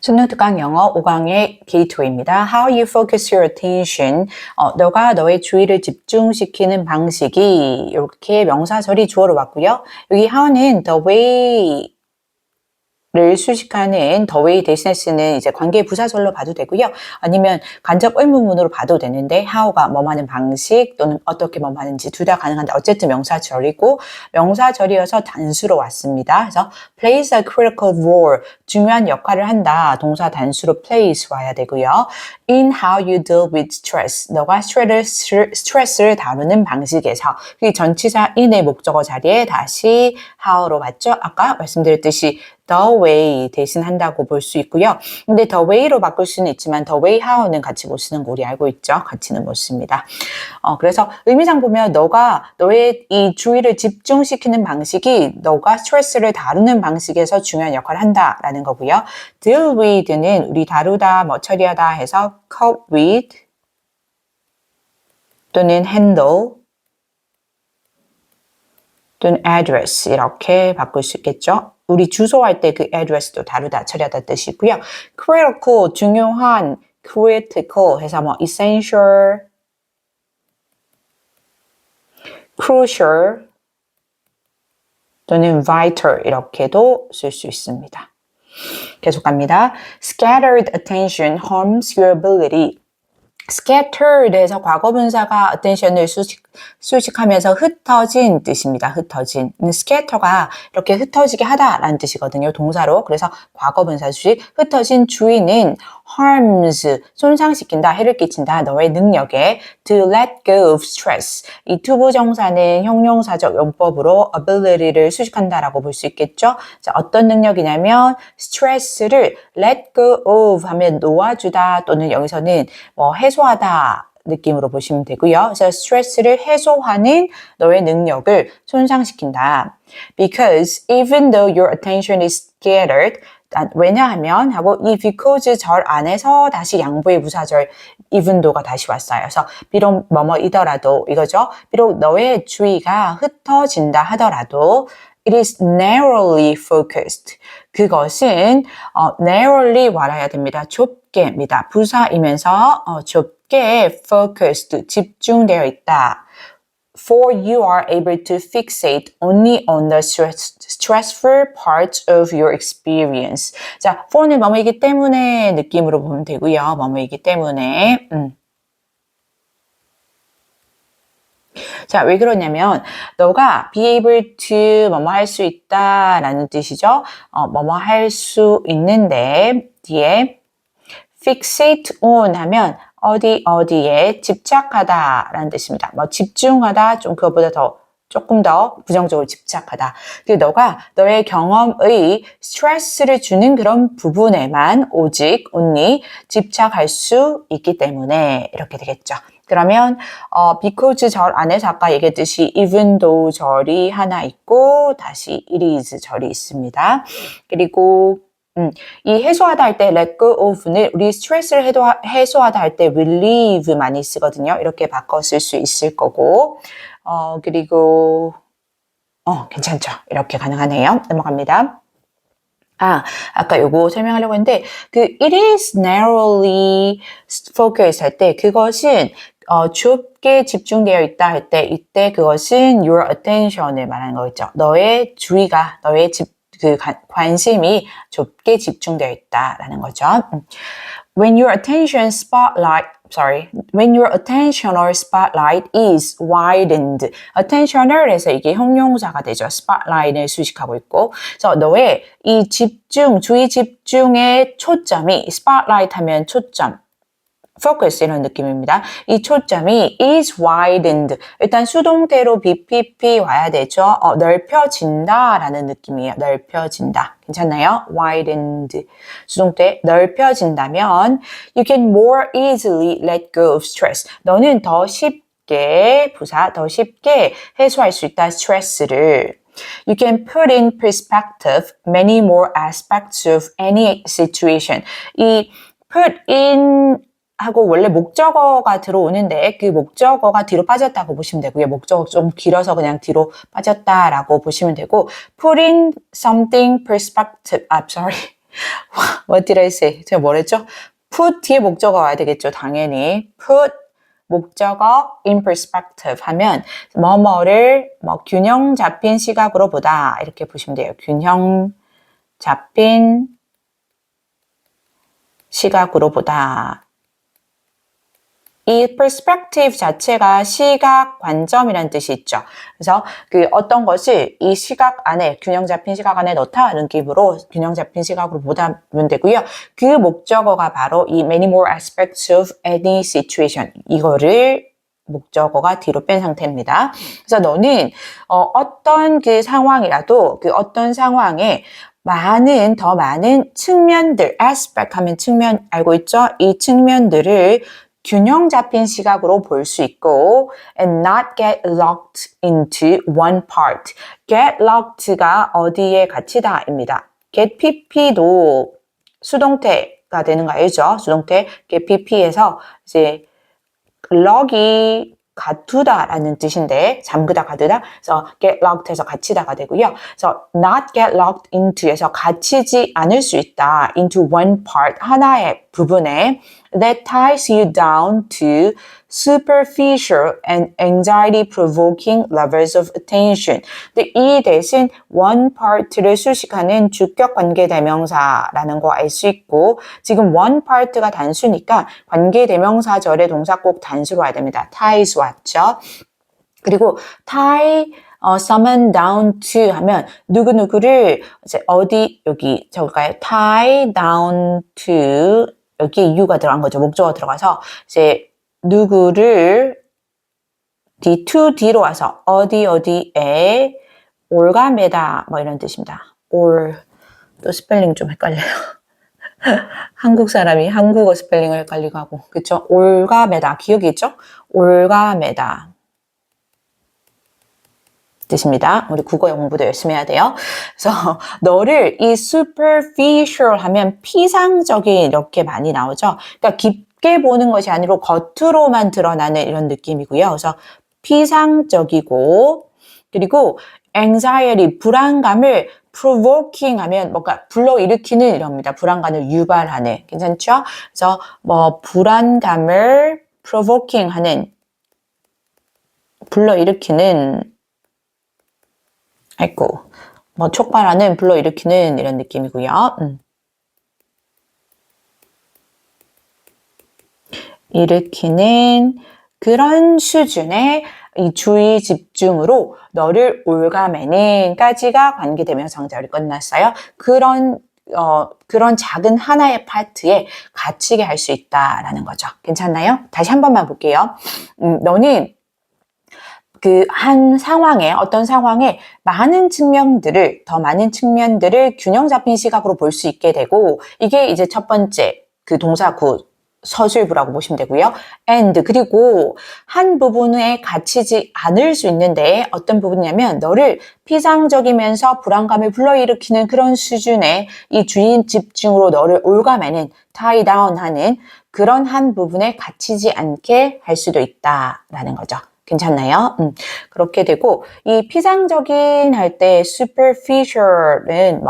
순노특강 영어 5강의 게이트웨이입니다. How you focus your attention. 너가 너의 주의를 집중시키는 방식이 이렇게 명사절이 주어로 왔고요. 여기 how는 the way 를 수식하는 the way 대신에 쓰는 이제 관계 부사절로 봐도 되고요. 아니면 간접 의문문으로 봐도 되는데 how가 뭐하는 방식 또는 어떻게 뭐하는지 둘 다 가능한데 어쨌든 명사절이고 명사절이어서 단수로 왔습니다. 그래서 plays a critical role 중요한 역할을 한다. 동사 단수로 plays 와야 되고요. in how you deal with stress 너가 스트레스를 다루는 방식에서 그 전치사 in의 목적어 자리에 다시 how로 맞죠? 아까 말씀드렸듯이 the way 대신 한다고 볼 수 있고요. 근데 the way로 바꿀 수는 있지만 the way how는 같이 못 쓰는 거 우리 알고 있죠? 같이는 못 씁니다. 그래서 의미상 보면 너가 너의 이 주의를 집중시키는 방식이 너가 스트레스를 다루는 방식에서 중요한 역할을 한다라는 거고요. deal with는 우리 다루다, 뭐 처리하다 해서 cope with 또는 handle 또는 address 이렇게 바꿀 수 있겠죠. 우리 주소할 때 그 address도 다루다, 처리하다 뜻이고요. critical, 중요한, critical 해서 뭐 essential, crucial 또는 vital 이렇게도 쓸 수 있습니다. 계속 갑니다. Scattered attention harms your ability. scattered에서 과거분사가 attention을 수식하면서 흩어진 뜻입니다. 흩어진. scatter가 이렇게 흩어지게 하다라는 뜻이거든요. 동사로. 그래서 과거분사 수식. 흩어진 주의는 harms, 손상시킨다, 해를 끼친다, 너의 능력에 to let go of stress. 이 투부정사는 형용사적 용법으로 ability를 수식한다라고 볼 수 있겠죠. 자, 어떤 능력이냐면 stress를 let go of 하면 놓아주다 또는 여기서는 뭐 해소하다 느낌으로 보시면 되고요. 그래서 스트레스를 해소하는 너의 능력을 손상시킨다. Because even though your attention is scattered, 왜냐하면 하고 이 because 절 안에서 다시 양보의 부사절 even though가 다시 왔어요. 그래서 비록 뭐뭐이더라도 이거죠. 비록 너의 주의가 흩어진다 하더라도 it is narrowly focused. 그것은 narrowly 와야 됩니다. 좁게입니다. 부사이면서 좁게 focused, 집중되어 있다. For you are able to fixate only on the stressful parts of your experience. 자, for는 뭐뭐이기 때문에 느낌으로 보면 되고요. 뭐뭐이기 때문에. 자, 왜 그러냐면 너가 be able to 뭐뭐 할 수 있다라는 뜻이죠. 뭐뭐 할 수 있는데 뒤에 fixate on 하면 어디에 집착하다라는 뜻입니다. 뭐 집중하다 좀 그것보다 조금 더 부정적으로 집착하다. 너가 너의 경험의 스트레스를 주는 그런 부분에만 오직 only 집착할 수 있기 때문에 이렇게 되겠죠. 그러면 because 절 안에서 아까 얘기했듯이 even though 절이 하나 있고 다시 it is 절이 있습니다. 그리고 이 해소하다 할 때 let go of는 우리 스트레스를 해소하다 할 때 relieve 많이 쓰거든요. 이렇게 바꿔 쓸 수 있을 거고 그리고 괜찮죠. 이렇게 가능하네요. 넘어갑니다. 아까 요거 설명하려고 했는데 it is narrowly focused 할 때 그것은 좁게 집중되어 있다 할 때 이때 그것은 your attention을 말하는 거겠죠. 너의 주의가 너의 관심이 좁게 집중되어 있다라는 거죠. When your attention or spotlight is widened. attentional 해서 이게 형용사가 되죠. spotlight을 수식하고 있고. 그래서 너의 이 주의 집중의 초점이 spotlight 하면 초점. focus 이런 느낌입니다. 이 초점이 is widened. 일단 수동태로 BPP 와야 되죠. 넓혀진다라는 느낌이에요. 넓혀진다. 괜찮나요? widened. 수동태 넓혀진다면 you can more easily let go of stress. 너는 더 쉽게 해소할 수 있다. 스트레스를. You can put in perspective many more aspects of any situation. 이 put in 하고 원래 목적어가 들어오는데 그 목적어가 뒤로 빠졌다고 보시면 되고요. 목적어 좀 길어서 그냥 뒤로 빠졌다라고 보시면 되고 put in something perspective, What did I say? 제가 뭐랬죠? put 뒤에 목적어 와야 되겠죠. 당연히. put 목적어 in perspective 하면 뭐뭐를 뭐 균형 잡힌 시각으로 보다 이렇게 보시면 돼요. 균형 잡힌 시각으로 보다. 이 perspective 자체가 시각 관점이라는 뜻이 있죠. 그래서 그 어떤 것을 이 시각 안에 균형 잡힌 시각 안에 넣다는 느낌으로 균형 잡힌 시각으로 보면 되고요. 그 목적어가 바로 이 many more aspects of any situation 이거를 목적어가 뒤로 뺀 상태입니다. 그래서 너는 어떤 그 상황이라도 그 어떤 상황에 더 많은 측면들, aspect 하면 측면 알고 있죠? 이 측면들을 균형 잡힌 시각으로 볼 수 있고 and not get locked into one part. get locked가 어디에 갇히다입니다. get pp도 수동태가 되는 거 알죠? 수동태 get pp에서 이제 lock이 가두다라는 뜻인데 잠그다 가두다 그래서 get locked에서 갇히다가 되고요. 그래서 not get locked into에서 갇히지 않을 수 있다. into one part 하나의 부분에 that ties you down to superficial and anxiety-provoking levels of attention. 근데 이 대신 one part를 수식하는 주격 관계대명사라는 거 알 수 있고 지금 one part가 단수니까 관계대명사절의 동사 꼭 단수로 와야 됩니다. ties 왔죠. 그리고 tie summon down to 하면 누구누구를 이제 어디 여기 적을까요? tie down to 여기에 you가 들어간 거죠. 목적어 들어가서 이제 누구를 to 뒤로 와서 어디에 올가매다 뭐 이런 뜻입니다. 또 스펠링 좀 헷갈려요. 한국 사람이 한국어 스펠링을 헷갈리고 하고 그쵸? 올가매다 기억이 있죠? 올가매다 뜻입니다. 우리 국어 공부도 열심히 해야 돼요. 그래서 너를 이 superficial 하면 피상적인 이렇게 많이 나오죠. 그러니까 깊게 보는 것이 아니라 겉으로만 드러나는 이런 느낌이고요. 그래서 피상적이고 그리고 anxiety 불안감을 provoking 하면 뭔가 불러일으키는 이럽니다. 불안감을 유발하는 괜찮죠? 그래서 뭐 불안감을 provoking 하는 불러일으키는 뭐 촉발하는 불러일으키는 이런 느낌이고요. 일으키는 그런 수준의 이 주의 집중으로 너를 올가매는까지가 관계대명사절이 끝났어요. 그런 작은 하나의 파트에 갇히게 할 수 있다라는 거죠. 괜찮나요? 다시 한 번만 볼게요. 너는 그 한 상황에 어떤 상황에 더 많은 측면들을 균형 잡힌 시각으로 볼 수 있게 되고 이게 이제 첫 번째 그 동사구 서술부라고 보시면 되고요. and 그리고 한 부분에 갇히지 않을 수 있는데 어떤 부분이냐면 너를 피상적이면서 불안감을 불러일으키는 그런 수준의 이 주의 집중으로 너를 올가매는 tie down 하는 그런 한 부분에 갇히지 않게 할 수도 있다라는 거죠. 괜찮나요? 그렇게 되고 이 피상적인 할 때 superficial은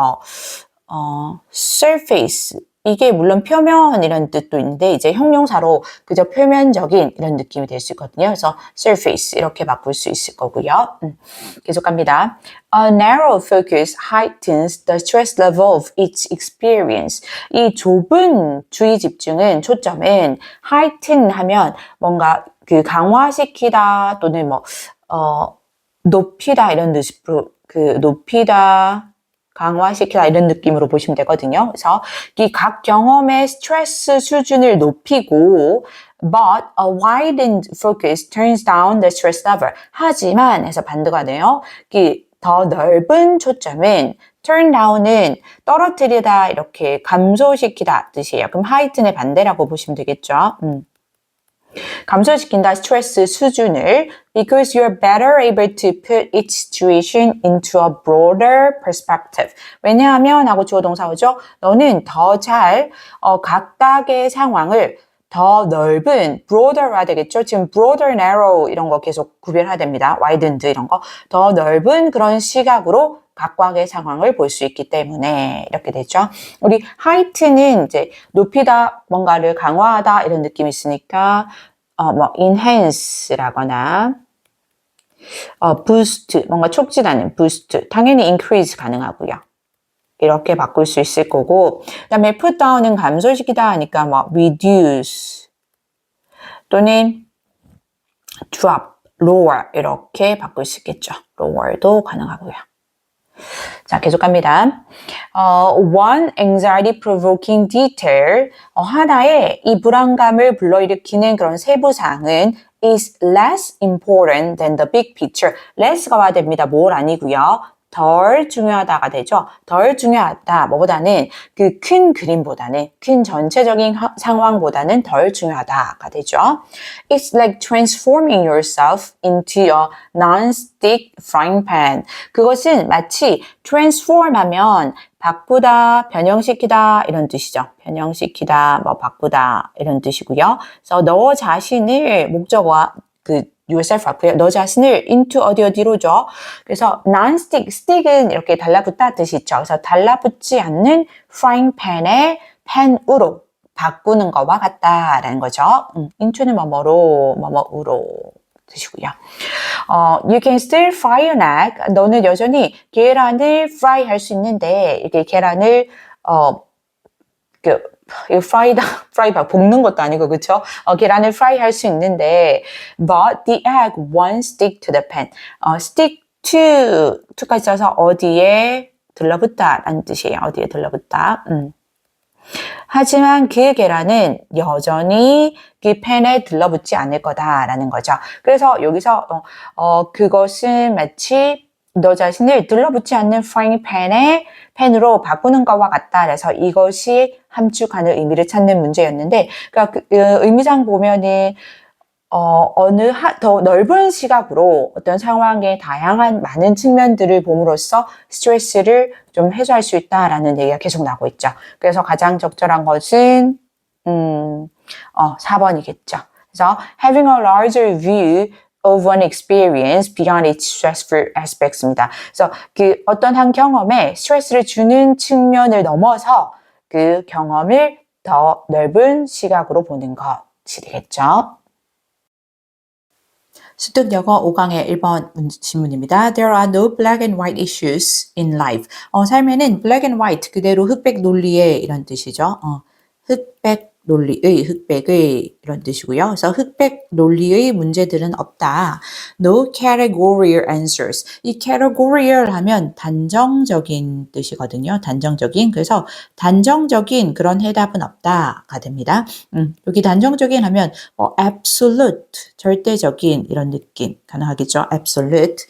surface 이게 물론 표면이라는 뜻도 있는데 이제 형용사로 그저 표면적인 이런 느낌이 될 수 있거든요. 그래서 surface 이렇게 바꿀 수 있을 거고요. 계속 갑니다. A narrow focus heightens the stress level of each experience. 이 좁은 주의 집중은 초점은 heighten 하면 뭔가 그 강화시키다 또는 높이다 이런 뜻으로 높이다 강화시키다 이런 느낌으로 보시면 되거든요. 그래서 이 각 경험의 스트레스 수준을 높이고 but a widened focus turns down the stress level. 하지만 해서 반대가 돼요. 더 넓은 초점은 turn down은 떨어뜨리다 이렇게 감소시키다 뜻이에요. 그럼 height의 반대라고 보시면 되겠죠. 감소시킨다 스트레스 수준을 because you're better able to put each situation into a broader perspective. 왜냐하면 하고 주어 동사 오죠. 너는 더 잘 각각의 상황을 더 넓은 broader가 되겠죠. 지금 broader, narrow 이런 거 계속 구별해야 됩니다. widened 이런 거. 더 넓은 그런 시각으로 각각의 상황을 볼 수 있기 때문에 이렇게 되죠. 우리 height는 이제 높이다, 뭔가를 강화하다 이런 느낌이 있으니까 뭐 enhance라거나 boost, 뭔가 촉진하는 boost, 당연히 increase 가능하고요. 이렇게 바꿀 수 있을 거고, 그 다음에 put down은 감소시키다 하니까 뭐 reduce 또는 drop, lower 이렇게 바꿀 수 있겠죠. lower도 가능하고요. 자, 계속 갑니다. One anxiety provoking detail, 하나의 이 불안감을 불러일으키는 그런 세부 사항은 is less important than the big picture. less가 와야 됩니다. more 아니고요. 덜 중요하다가 되죠. 덜 중요하다. 뭐보다는 그 큰 그림보다는, 큰 전체적인 상황보다는 덜 중요하다가 되죠. It's like transforming yourself into a non-stick frying pan. 그것은 마치 transform 하면 바꾸다, 변형시키다 이런 뜻이죠. 변형시키다, 뭐 바꾸다 이런 뜻이고요. 그래서 너 자신을 목적어와 yourself 같고요. 너 자신을 into 어디로죠? 그래서 non-stick, stick은 이렇게 달라붙다 뜻이 있죠. 그래서 달라붙지 않는 frying pan에 팬으로 바꾸는 거와 같다라는 거죠. into는 뭐뭐로 뜻이고요. You can still fry an egg. 너는 여전히 계란을 fry 할 수 있는데 이렇게 계란을 fry 볶는 것도 아니고 그렇죠? 계란을 fry 할 수 있는데 but the egg won't stick to the pan. stick to까지 써서 어디에 들러붙다 라는 뜻이에요. 어디에 들러붙다. 하지만 그 계란은 여전히 그 팬에 들러붙지 않을 거다라는 거죠. 그래서 여기서 그것은 마치 너 자신을 들러붙지 않는 프라이ing 팬으로 바꾸는 것과 같다. 그래서 이것이 함축하는 의미를 찾는 문제였는데, 그러니까 의미상 보면은 더 넓은 시각으로 어떤 상황의 다양한 많은 측면들을 봄으로써 스트레스를 좀 해소할 수 있다라는 얘기가 계속 나오고 있죠. 그래서 가장 적절한 것은 4번이겠죠. 그래서 having a larger view of one experience beyond its stressful aspects입니다. 그래서 그 어떤 한 경험에 스트레스를 주는 측면을 넘어서 그 경험을 더 넓은 시각으로 보는 것이 되겠죠. 습득 영어 5강의 1번 질문입니다. There are no black and white issues in life. 삶에는 black and white 그대로 흑백 논리의 이런 뜻이죠. 흑백 논리의, 흑백의 이런 뜻이고요. 그래서 흑백 논리의 문제들은 없다. No categorical answers. 이 categorical 하면 단정적인 뜻이거든요. 단정적인. 그래서 단정적인 그런 해답은 없다가 됩니다. 여기 단정적인 하면 absolute, 절대적인 이런 느낌 가능하겠죠. absolute.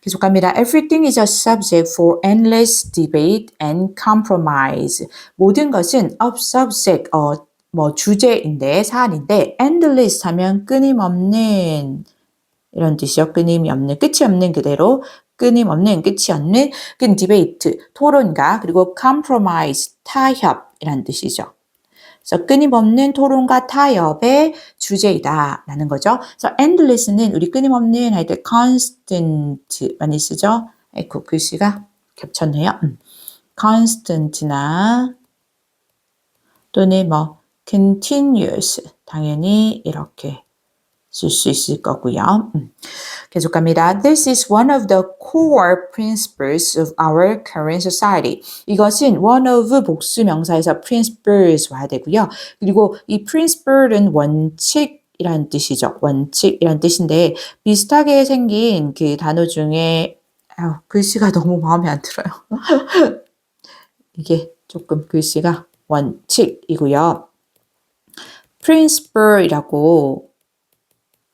계속 갑니다. Everything is a subject for endless debate and compromise. 모든 것은 subject, 주제인데, 사안인데, endless 하면 끊임없는, 이런 뜻이요. 끊임이 없는, 끝이 없는 그대로, 끊임없는, 끝이 없는, debate, 토론가, 그리고 compromise, 타협이란 뜻이죠. 그래서 끊임없는 토론과 타협의 주제이다 라는 거죠. 그래서 endless는 우리 끊임없는 할 때 constant 많이 쓰죠. 아이고, 글씨가 겹쳤네요. constant나 또는 continuous 당연히 이렇게 쓸 수 있을 거고요. 계속 갑니다. This is one of the core principles of our current society. 이것은 one of 복수 명사에서 principles 와야 되고요. 그리고 이 principle은 원칙이란 뜻이죠. 원칙이란 뜻인데 비슷하게 생긴 그 단어 중에 글씨가 너무 마음에 안 들어요. 이게 조금 글씨가 원칙이고요. principle이라고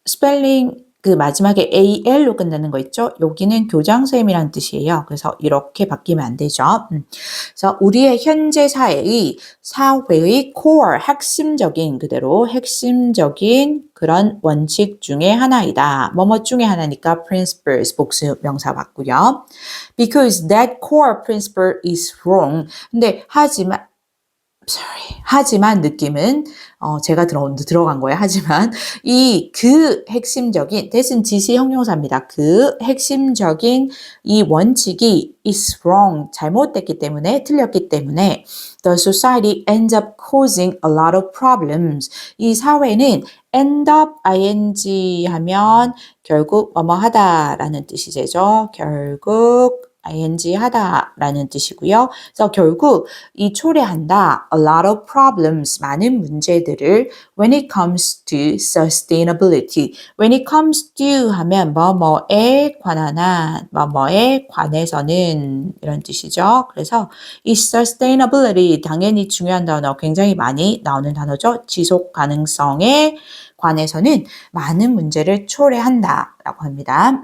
스펠링 그 마지막에 AL로 끝나는 거 있죠? 여기는 교장선생님이라는 뜻이에요. 그래서 이렇게 바뀌면 안 되죠. 그래서 우리의 현재 사회의 core, 핵심적인 그대로 핵심적인 그런 원칙 중에 하나이다. 뭐뭐 중에 하나니까 principles 복수 명사 맞고요. Because that core principle is wrong. 근데 하지만 sorry. 하지만 느낌은 제가 들어간 거예요. 하지만 그 핵심적인 that은 지시 형용사입니다. 그 핵심적인 이 원칙이 is wrong. 잘못됐기 때문에 틀렸기 때문에 the society ends up causing a lot of problems. 이 사회는 end up ing 하면 결국 뭐뭐 하다라는 뜻이죠. 결국 ing 하다라는 뜻이고요. 그래서 결국 이 초래한다 a lot of problems 많은 문제들을 when it comes to sustainability. when it comes to 하면 뭐뭐에 관한 한 뭐뭐에 관해서는 이런 뜻이죠. 그래서 이 sustainability 당연히 중요한 단어 굉장히 많이 나오는 단어죠. 지속 가능성에 관해서는 많은 문제를 초래한다 라고 합니다.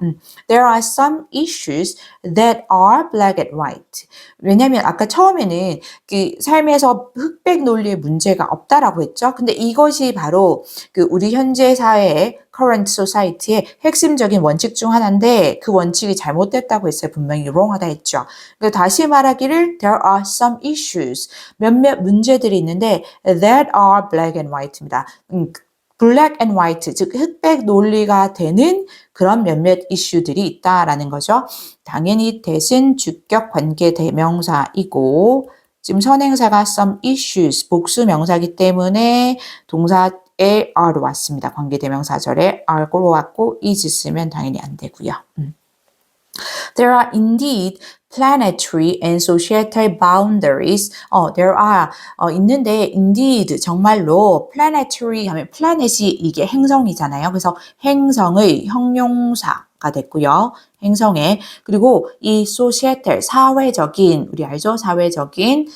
There are some issues that are black and white. 왜냐하면 아까 처음에는 그 삶에서 흑백 논리의 문제가 없다라고 했죠. 근데 이것이 바로 그 우리 현재 사회의 current society의 핵심적인 원칙 중 하나인데 그 원칙이 잘못됐다고 했어요. 분명히 wrong하다 했죠. 그러니까 다시 말하기를 there are some issues 몇몇 문제들이 있는데 that are black and white입니다. black and white, 즉 흑백 논리가 되는 그런 몇몇 이슈들이 있다라는 거죠. 당연히 that은 주격 관계 대명사이고 지금 선행사가 some issues, 복수 명사이기 때문에 동사에 are로 왔습니다. 관계 대명사절에 are로 왔고 is 쓰면 당연히 안 되고요. There are indeed planetary and societal boundaries. There are 있는데 indeed 정말로 planetary 하면 planet이 이게 행성이잖아요. 그래서 행성의 형용사가 됐고요. 행성의 그리고 이 societal 사회적인 우리 알죠? 사회적인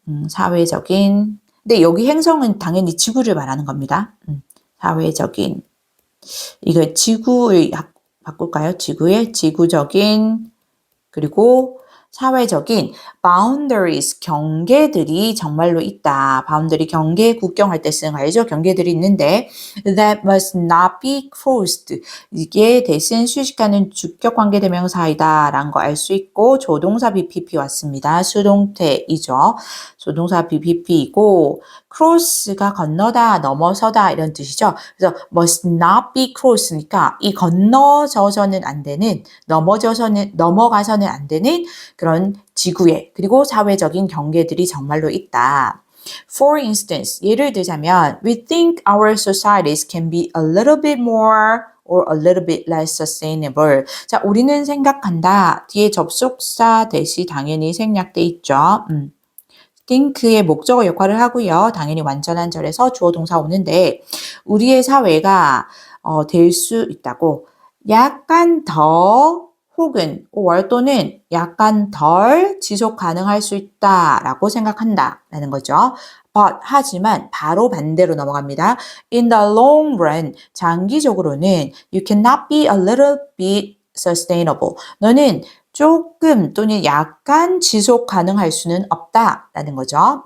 근데 여기 행성은 당연히 지구를 말하는 겁니다. 사회적인 이거 지구의 바꿀까요? 지구적인 그리고 사회적인 boundaries, 경계들이 정말로 있다. boundary 경계, 국경할 때 쓰는 거 알죠? 경계들이 있는데 that must not be crossed. 이게 대신 수식하는 주격 관계 대명사이다 라는 거 알 수 있고 조동사 BPP 왔습니다. 수동태이죠. 조동사 BPP이고 cross가 건너다, 넘어서다 이런 뜻이죠. 그래서 must not be cross니까 이 건너져서는 안 되는, 넘어가서는 안 되는 그런 지구의 그리고 사회적인 경계들이 정말로 있다. For instance, 예를 들자면 we think our societies can be a little bit more or a little bit less sustainable. 자, 우리는 생각한다. 뒤에 접속사 대시 당연히 생략돼 있죠. think의 목적어 역할을 하고요. 당연히 완전한 절에서 주어 동사 오는데 우리의 사회가 될 수 있다고 약간 더 혹은 or 또는 약간 덜 지속 가능할 수 있다라고 생각한다라는 거죠. But 하지만 바로 반대로 넘어갑니다. In the long run 장기적으로는 you cannot be a little bit sustainable. 너는 조금 또는 약간 지속 가능할 수는 없다라는 거죠.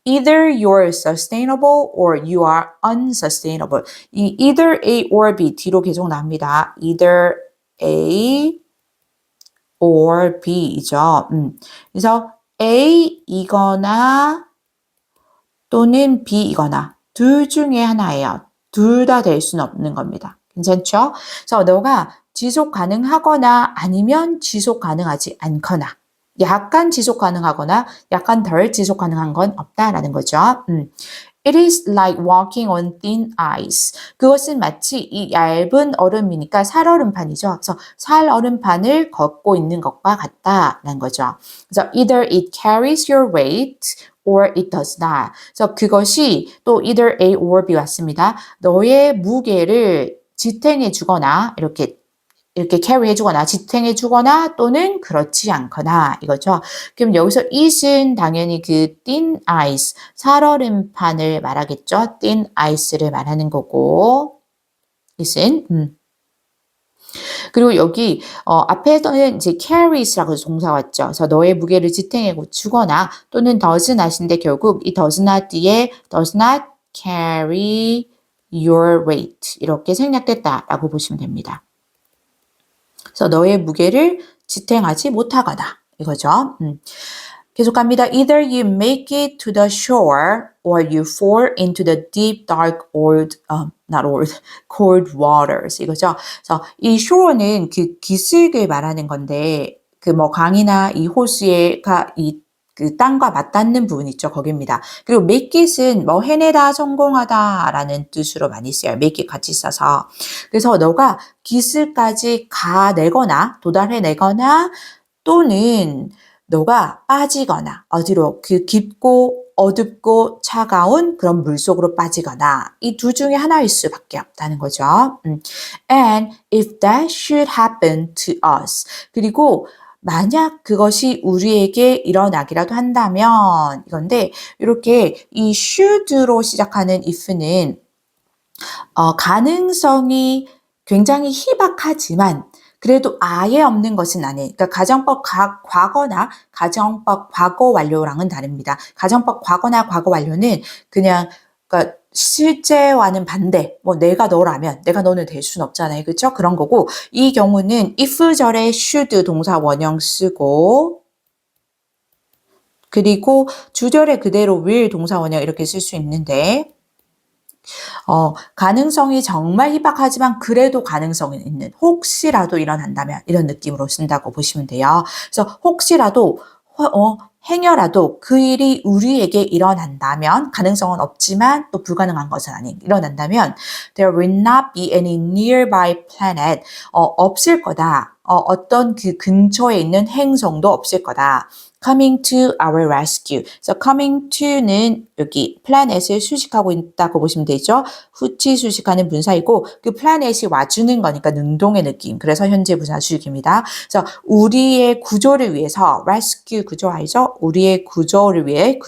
Either you're sustainable or you are unsustainable. 이 either A or B 뒤로 계속 나옵니다. Either A or B이죠. 그래서 A이거나 또는 B이거나 둘 중에 하나예요. 둘 다 될 수는 없는 겁니다. 괜찮죠? 그래서 너가 지속 가능하거나 아니면 지속 가능하지 않거나 약간 지속 가능하거나 약간 덜 지속 가능한 건 없다라는 거죠. It is like walking on thin ice. 그것은 마치 이 얇은 얼음이니까 살얼음판이죠. 그래서 살얼음판을 걷고 있는 것과 같다라는 거죠. 그래서 either it carries your weight or it does not. 그래서 그것이 또 either A or B 왔습니다. 너의 무게를 지탱해 주거나 이렇게 carry 해주거나 지탱해 주거나 또는 그렇지 않거나 이거죠. 그럼 여기서 it은 당연히 그 thin ice 살얼음판을 말하겠죠. thin ice를 말하는 거고 it은 그리고 여기 앞에서는 이제 carries라고 동사 왔죠. 그래서 너의 무게를 지탱해 주거나 또는 does not인데 결국 이 does not 뒤에 does not carry your weight 이렇게 생략됐다라고 보시면 됩니다. 그래서 너의 무게를 지탱하지 못하거나 이거죠. 계속합니다. Either you make it to the shore or you fall into the deep, dark, cold waters. 이거죠. 그래서 이 shore는 그 기슭을 말하는 건데, 그 뭐 강이나 이 호수가 그 땅과 맞닿는 부분 있죠. 거기입니다. 그리고 make it은 뭐 해내다, 성공하다라는 뜻으로 많이 써요. make it 같이 써서. 그래서 너가 기슭까지 가내거나 도달해내거나 또는 너가 빠지거나 어디로 그 깊고 어둡고 차가운 그런 물속으로 빠지거나 이 두 중에 하나일 수밖에 없다는 거죠. And if that should happen to us. 그리고 만약 그것이 우리에게 일어나기라도 한다면 이건데 이렇게 이 should로 시작하는 if는 가능성이 굉장히 희박하지만 그래도 아예 없는 것은 아니에요. 그러니까 가정법 과거나 가정법 과거 완료랑은 다릅니다. 가정법 과거나 과거 완료는 그냥 그러니까 실제와는 반대. 뭐 내가 너라면 내가 너는 될 수는 없잖아요. 그렇죠? 그런 거고 이 경우는 if 절에 should 동사 원형 쓰고 그리고 주절에 그대로 will 동사 원형 이렇게 쓸 수 있는데 가능성이 정말 희박하지만 그래도 가능성이 있는 혹시라도 일어난다면 이런 느낌으로 쓴다고 보시면 돼요. 그래서 혹시라도 행여라도 그 일이 우리에게 일어난다면 가능성은 없지만 또 불가능한 것은 아닌 일어난다면 there will not be any nearby planet 없을 거다. 어떤 그 근처에 있는 행성도 없을 거다. coming to our rescue. 그래서 coming to는 여기 planet을 수식하고 있다고 보시면 되죠. 후치 수식하는 분사이고 그 planet이 와주는 거니까 능동의 느낌. 그래서 현재 분사 수식입니다. 그래서 우리의 구조를 위해서 rescue 구조 알죠? 우리의 구조를 위해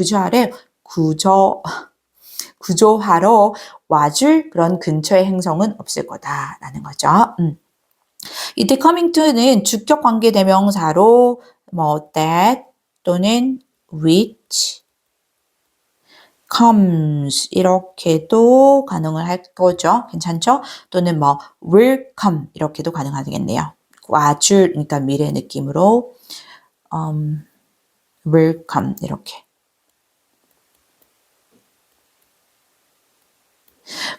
구조하러 와줄 그런 근처의 행성은 없을 거다라는 거죠. 이때 coming to는 주격 관계 대명사로 뭐 that 또는 which comes 이렇게도 가능을 할 거죠. 괜찮죠? 또는 뭐 will come 이렇게도 가능하겠네요. 와줄 그러니까 미래 느낌으로 will come 이렇게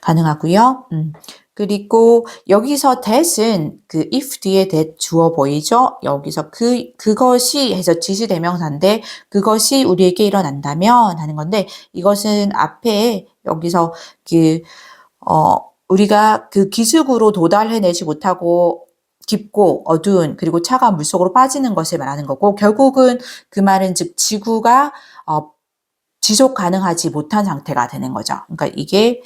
가능하고요. 그리고 여기서 that은 그 if 뒤에 that 주어 보이죠? 여기서 그것이 해서 지시대명사인데 그것이 우리에게 일어난다면 하는 건데 이것은 앞에 여기서 우리가 그 기슭으로 도달해내지 못하고 깊고 어두운 그리고 차가운 물속으로 빠지는 것을 말하는 거고 결국은 그 말은 즉 지구가 지속 가능하지 못한 상태가 되는 거죠. 그러니까 이게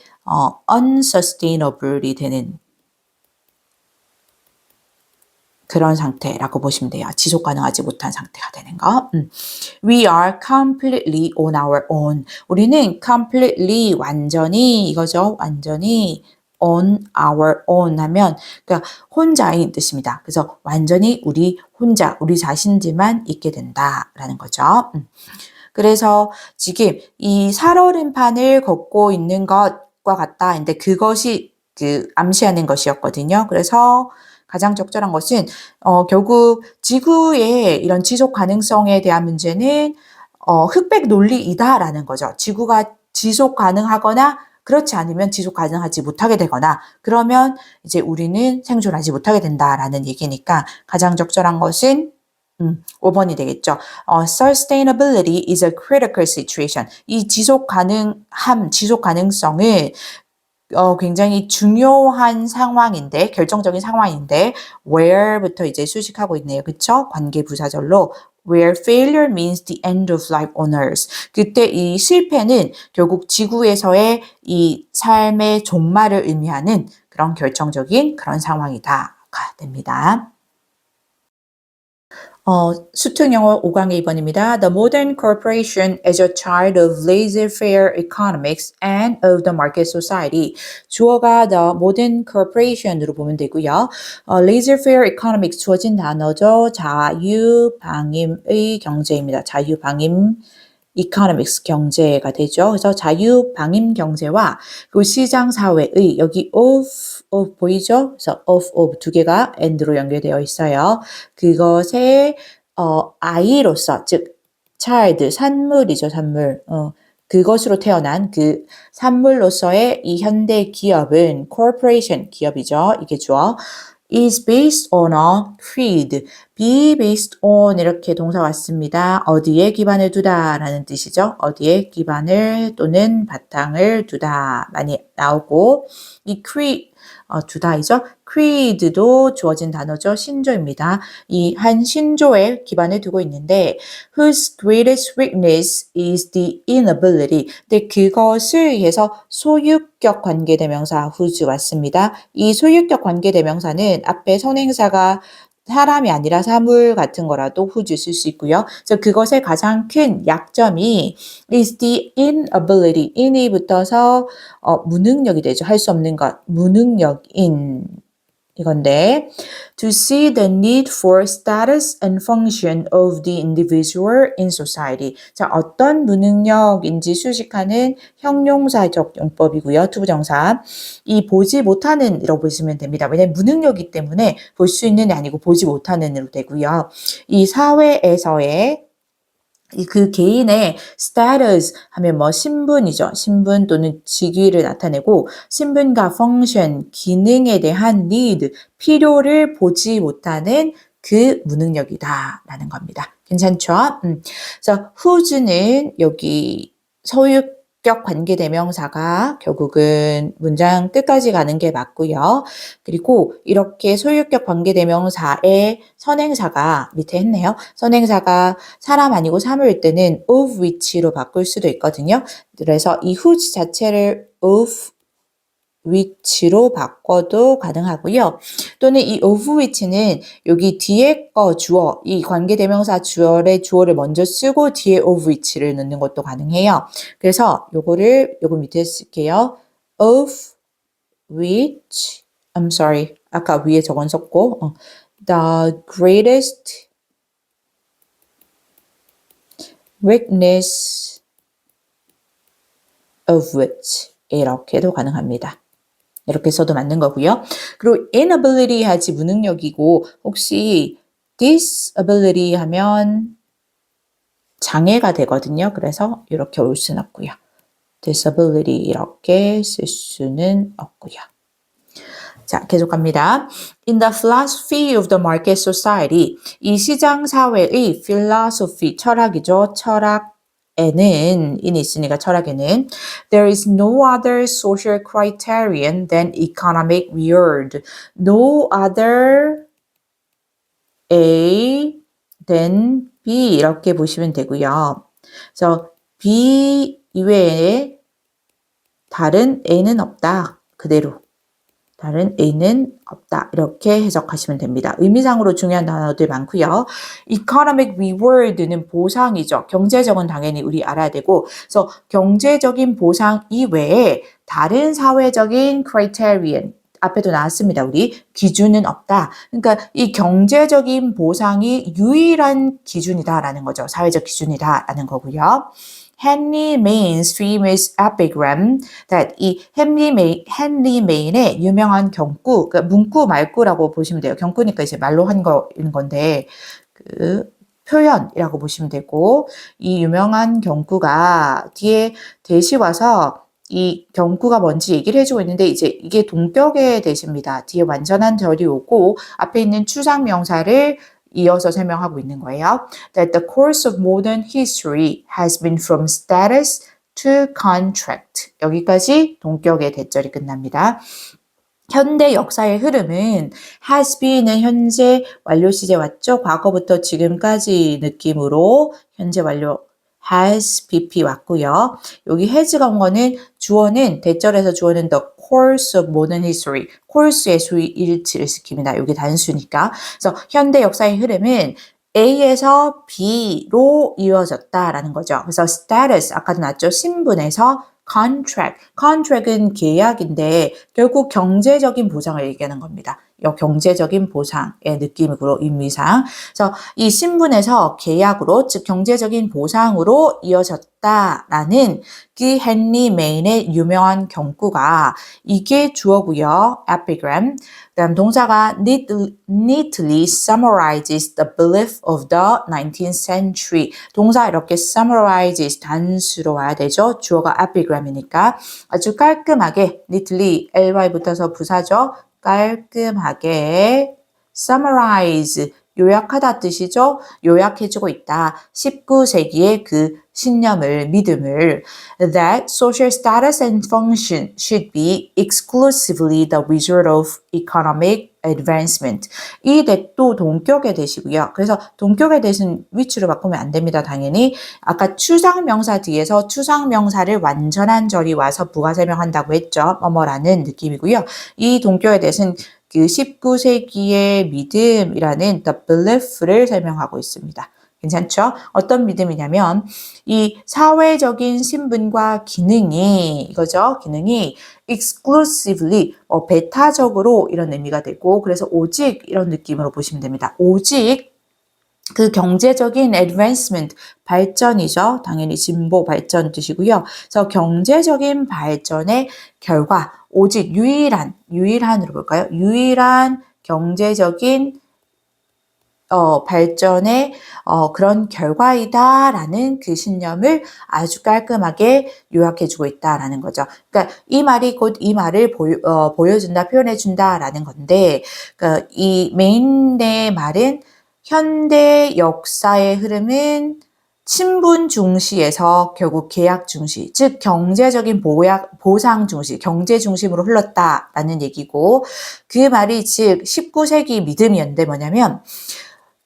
unsustainable이 되는 그런 상태라고 보시면 돼요. 지속 가능하지 못한 상태가 되는 거. We are completely on our own. 우리는 completely 완전히 이거죠. 완전히 on our own 하면 그러니까 혼자인 뜻입니다. 그래서 완전히 우리 혼자 우리 자신들만 있게 된다라는 거죠. 그래서 지금 이 살얼음판을 걷고 있는 것과 같다. 근데 그것이 그 암시하는 것이었거든요. 그래서 가장 적절한 것은 결국 지구의 이런 지속 가능성에 대한 문제는 흑백 논리이다라는 거죠. 지구가 지속 가능하거나 그렇지 않으면 지속 가능하지 못하게 되거나 그러면 이제 우리는 생존하지 못하게 된다라는 얘기니까 가장 적절한 것은 5번이 되겠죠. Sustainability is a critical situation. 이 지속 가능성을 굉장히 중요한 상황인데, 결정적인 상황인데, where부터 이제 수식하고 있네요. 그쵸? 관계 부사절로 where failure means the end of life on earth. 그때 이 실패는 결국 지구에서의 이 삶의 종말을 의미하는 그런 결정적인 그런 상황이다가 됩니다. 수특 영어 5강의 2번입니다. The modern corporation is a child of laissez-faire economics and of the market society. 주어가 the modern corporation으로 보면 되고요. laissez-faire economics 주어진 단어죠. 자유방임의 경제입니다. 자유방임 economics 경제가 되죠. 그래서 자유방임 경제와 그 시장사회의 여기 of 보이죠? 그래서 of 두 개가 and로 연결되어 있어요. 그것의 I로서 즉 child, 산물이죠, 산물. 그것으로 태어난 그 산물로서의 이 현대 기업은 corporation, 기업이죠. 이게 주어. is based on a creed. be based on 이렇게 동사 왔습니다. 어디에 기반을 두다 라는 뜻이죠. 어디에 기반을 또는 바탕을 두다 많이 나오고 이 creed 두다이죠. creed도 주어진 단어죠. 신조입니다. 이 한 신조에 기반을 두고 있는데 whose greatest weakness is the inability. 근데 그것을 위해서 소유격 관계대명사 whose 왔습니다. 이 소유격 관계대명사는 앞에 선행사가 사람이 아니라 사물 같은 거라도 whose 쓸 수 있고요. 그래서 그것의 가장 큰 약점이 is the inability. in이 붙어서 무능력이 되죠. 할 수 없는 것. 무능력인 이건데 to see the need for status and function of the individual in society. 자, 어떤 무능력인지 수식하는 형용사적 용법이고요. 투부정사. 이 보지 못하는 이라고 보시면 됩니다. 왜냐하면 무능력이기 때문에 볼 수 있는이 아니고 보지 못하는으로 되고요. 이 사회에서의 그 개인의 status 하면 뭐 신분이죠. 신분 또는 직위를 나타내고 신분과 function, 기능에 대한 need, 필요를 보지 못하는 그 무능력이다 라는 겁니다. 괜찮죠? 그래서 whose는 여기 소유격 관계대명사가 결국은 문장 끝까지 가는 게 맞고요. 그리고 이렇게 소유격 관계대명사의 선행사가 밑에 했네요. 선행사가 사람 아니고 사물일 때는 of which로 바꿀 수도 있거든요. 그래서 이 whose 자체를 of which로 바꿔도 가능하고요. 또는 이 of which는 여기 뒤에 거 주어, 이 관계대명사 주어의 주어를 먼저 쓰고 뒤에 of which를 넣는 것도 가능해요. 그래서 요거 밑에 쓸게요. of which, I'm sorry. 아까 위에 저건 썼고, the greatest weakness of which 이렇게도 가능합니다. 이렇게 써도 맞는 거고요. 그리고 inability 하지 무능력이고 혹시 disability 하면 장애가 되거든요. 그래서 이렇게 올 수는 없고요. disability 이렇게 쓸 수는 없고요. 자, 계속 갑니다. In the philosophy of the market society, 이 시장 사회의 philosophy, 철학이죠. 철학에는, 인이 있으니까 철학에는 there is no other social criterion than economic reward. No other A than B 이렇게 보시면 되고요. 그래서 B 이외에 다른 A는 없다. 그대로. 다른 A는 없다. 이렇게 해석하시면 됩니다. 의미상으로 중요한 단어들 많고요. economic reward는 보상이죠. 경제적은 당연히 우리 알아야 되고 그래서 경제적인 보상 이외에 다른 사회적인 criterion 앞에도 나왔습니다. 우리 기준은 없다. 그러니까 이 경제적인 보상이 유일한 기준이다라는 거죠. 사회적 기준이다라는 거고요. Henry Main's famous epigram that 이 헨리 메인의 유명한 경구, 그러니까 문구 말구라고 보시면 돼요. 경구니까 이제 말로 한 거인 건데 그 표현이라고 보시면 되고 이 유명한 경구가 뒤에 대시 와서 이 경구가 뭔지 얘기를 해주고 있는데 이제 이게 동격의 대시입니다. 뒤에 완전한 절이 오고 앞에 있는 추상 명사를 이어서 설명하고 있는 거예요. That the course of modern history has been from status to contract. 여기까지 동격의 대절이 끝납니다. 현대 역사의 흐름은 has been은 현재 완료 시제 왔죠? 과거부터 지금까지 느낌으로 현재 완료 has BP 왔고요. 여기 has가 온 거는 주어는 대절에서 주어는 the course of modern history, course의 수위 일치를 시킵니다. 여기 단수니까. 그래서 현대 역사의 흐름은 A에서 B로 이어졌다라는 거죠. 그래서 status 아까도 나왔죠. 신분에서 contract. contract은 계약인데 결국 경제적인 보장을 얘기하는 겁니다. 경제적인 보상의 느낌으로 의미상. 그래서 이 신분에서 계약으로 즉 경제적인 보상으로 이어졌다라는 그 헨리 메인의 유명한 경구가 이게 주어고요. epigram. 그다음 동사가 neatly summarizes the belief of the 19th century. 동사 이렇게 summarizes 단수로 와야 되죠. 주어가 epigram이니까 아주 깔끔하게 neatly ly 붙어서 부사죠. 깔끔하게 summarize 요약하다 뜻이죠. 요약해주고 있다. 19세기의 그 신념을, 믿음을 that social status and function should be exclusively the result of economic advancement. 이 that도 동격의 that이고요. 그래서 동격의 that은 which로 바꾸면 안 됩니다. 당연히. 아까 추상명사 뒤에서 추상명사를 완전한 절이 와서 부가 설명한다고 했죠. 뭐뭐라는 느낌이고요. 이 동격의 that은 그 19세기의 믿음이라는 the belief를 설명하고 있습니다. 괜찮죠? 어떤 믿음이냐면 이 사회적인 신분과 기능이 이거죠. 기능이 exclusively 배타적으로 이런 의미가 되고 그래서 오직 이런 느낌으로 보시면 됩니다. 오직 그 경제적인 advancement 발전이죠. 당연히 진보 발전 뜻이고요. 그래서 경제적인 발전의 결과 오직 유일한으로 볼까요? 유일한 경제적인 발전의 그런 결과이다라는 그 신념을 아주 깔끔하게 요약해주고 있다라는 거죠. 그러니까 이 말이 곧 이 말을 보여준다, 표현해준다라는 건데, 그러니까 이 메인의 말은 현대 역사의 흐름은 신분 중시에서 결국 계약 중시, 즉 경제적인 보상 중시, 경제 중심으로 흘렀다라는 얘기고 그 말이 즉 19세기 믿음이었는데 뭐냐면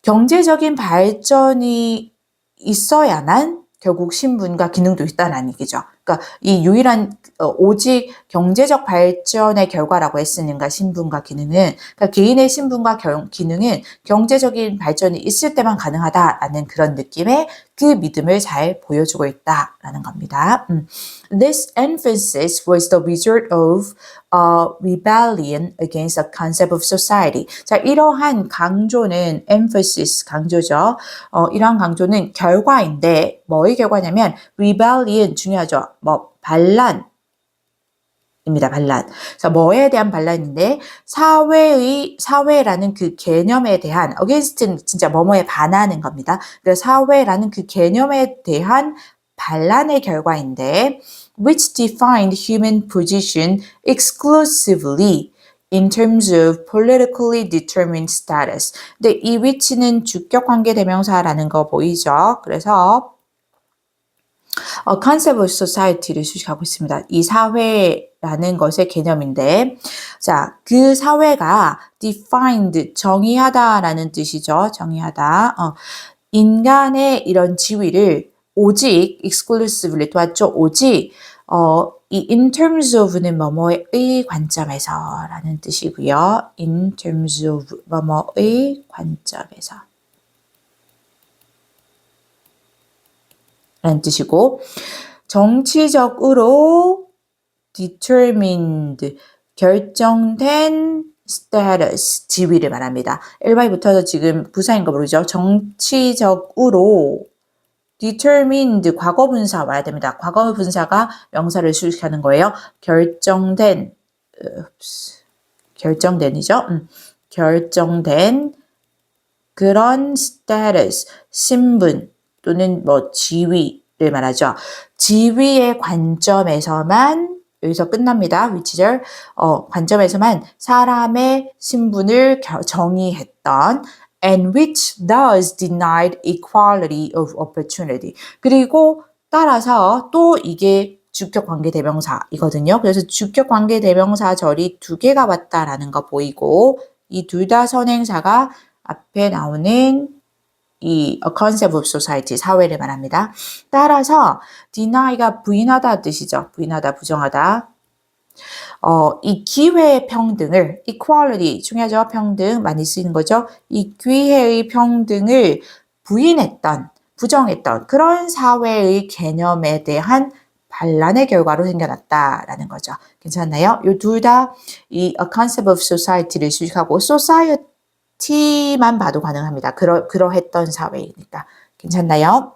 경제적인 발전이 있어야만 결국 신분과 기능도 있다는 얘기죠. 그러니까 이 유일한 오직 경제적 발전의 결과라고 했으니까 신분과 기능은 그러니까 개인의 신분과 기능은 경제적인 발전이 있을 때만 가능하다라는 그런 느낌의 그 믿음을 잘 보여주고 있다라는 겁니다. This emphasis was the result of rebellion against the concept of society. 자, 이러한 강조는 emphasis 강조죠. 이러한 강조는 결과인데 뭐의 결과냐면 rebellion 중요하죠. 반란입니다. 반란. 그래서 뭐에 대한 반란인데 사회라는 그 개념에 대한 against는 진짜 뭐뭐에 반하는 겁니다. 그래서 사회라는 그 개념에 대한 반란의 결과인데 which defined human position exclusively in terms of politically determined status. 근데 이 which는 주격 관계 대명사라는 거 보이죠? 그래서 concept of society를 수식하고 있습니다. 이 사회라는 것의 개념인데, 자, 그 사회가 defined, 정의하다라는 뜻이죠. 정의하다. 인간의 이런 지위를 오직 exclusively 도왔죠. 오직 이 in terms of는 뭐뭐의 관점에서 라는 뜻이고요. in terms of 뭐뭐의 관점에서 라는 뜻이고 정치적으로 determined 결정된 status 지위를 말합니다. LY부터도 지금 부사인 거 모르죠? 정치적으로 determined 과거분사 와야 됩니다. 과거분사가 명사를 수식하는 거예요. 결정된이죠. 결정된 그런 status 신분 또는 지위를 말하죠. 지위의 관점에서만 여기서 끝납니다. 위치절 관점에서만 사람의 신분을 정의했던 and which thus denied equality of opportunity. 그리고 따라서 또 이게 주격 관계 대명사이거든요. 그래서 주격 관계 대명사절이 두 개가 왔다라는 거 보이고 이 둘 다 선행사가 앞에 나오는 이 concept of society, 사회를 말합니다. 따라서 deny가 부인하다 뜻이죠. 부인하다, 부정하다. 이 기회의 평등을 equality 중요하죠. 평등 많이 쓰이는 거죠. 이 기회의 평등을 부정했던 그런 사회의 개념에 대한 반란의 결과로 생겨났다라는 거죠. 괜찮나요? 이 둘 다 이 A Concept of Society를 수식하고 Society만 봐도 가능합니다. 그러했던 사회이니까. 괜찮나요?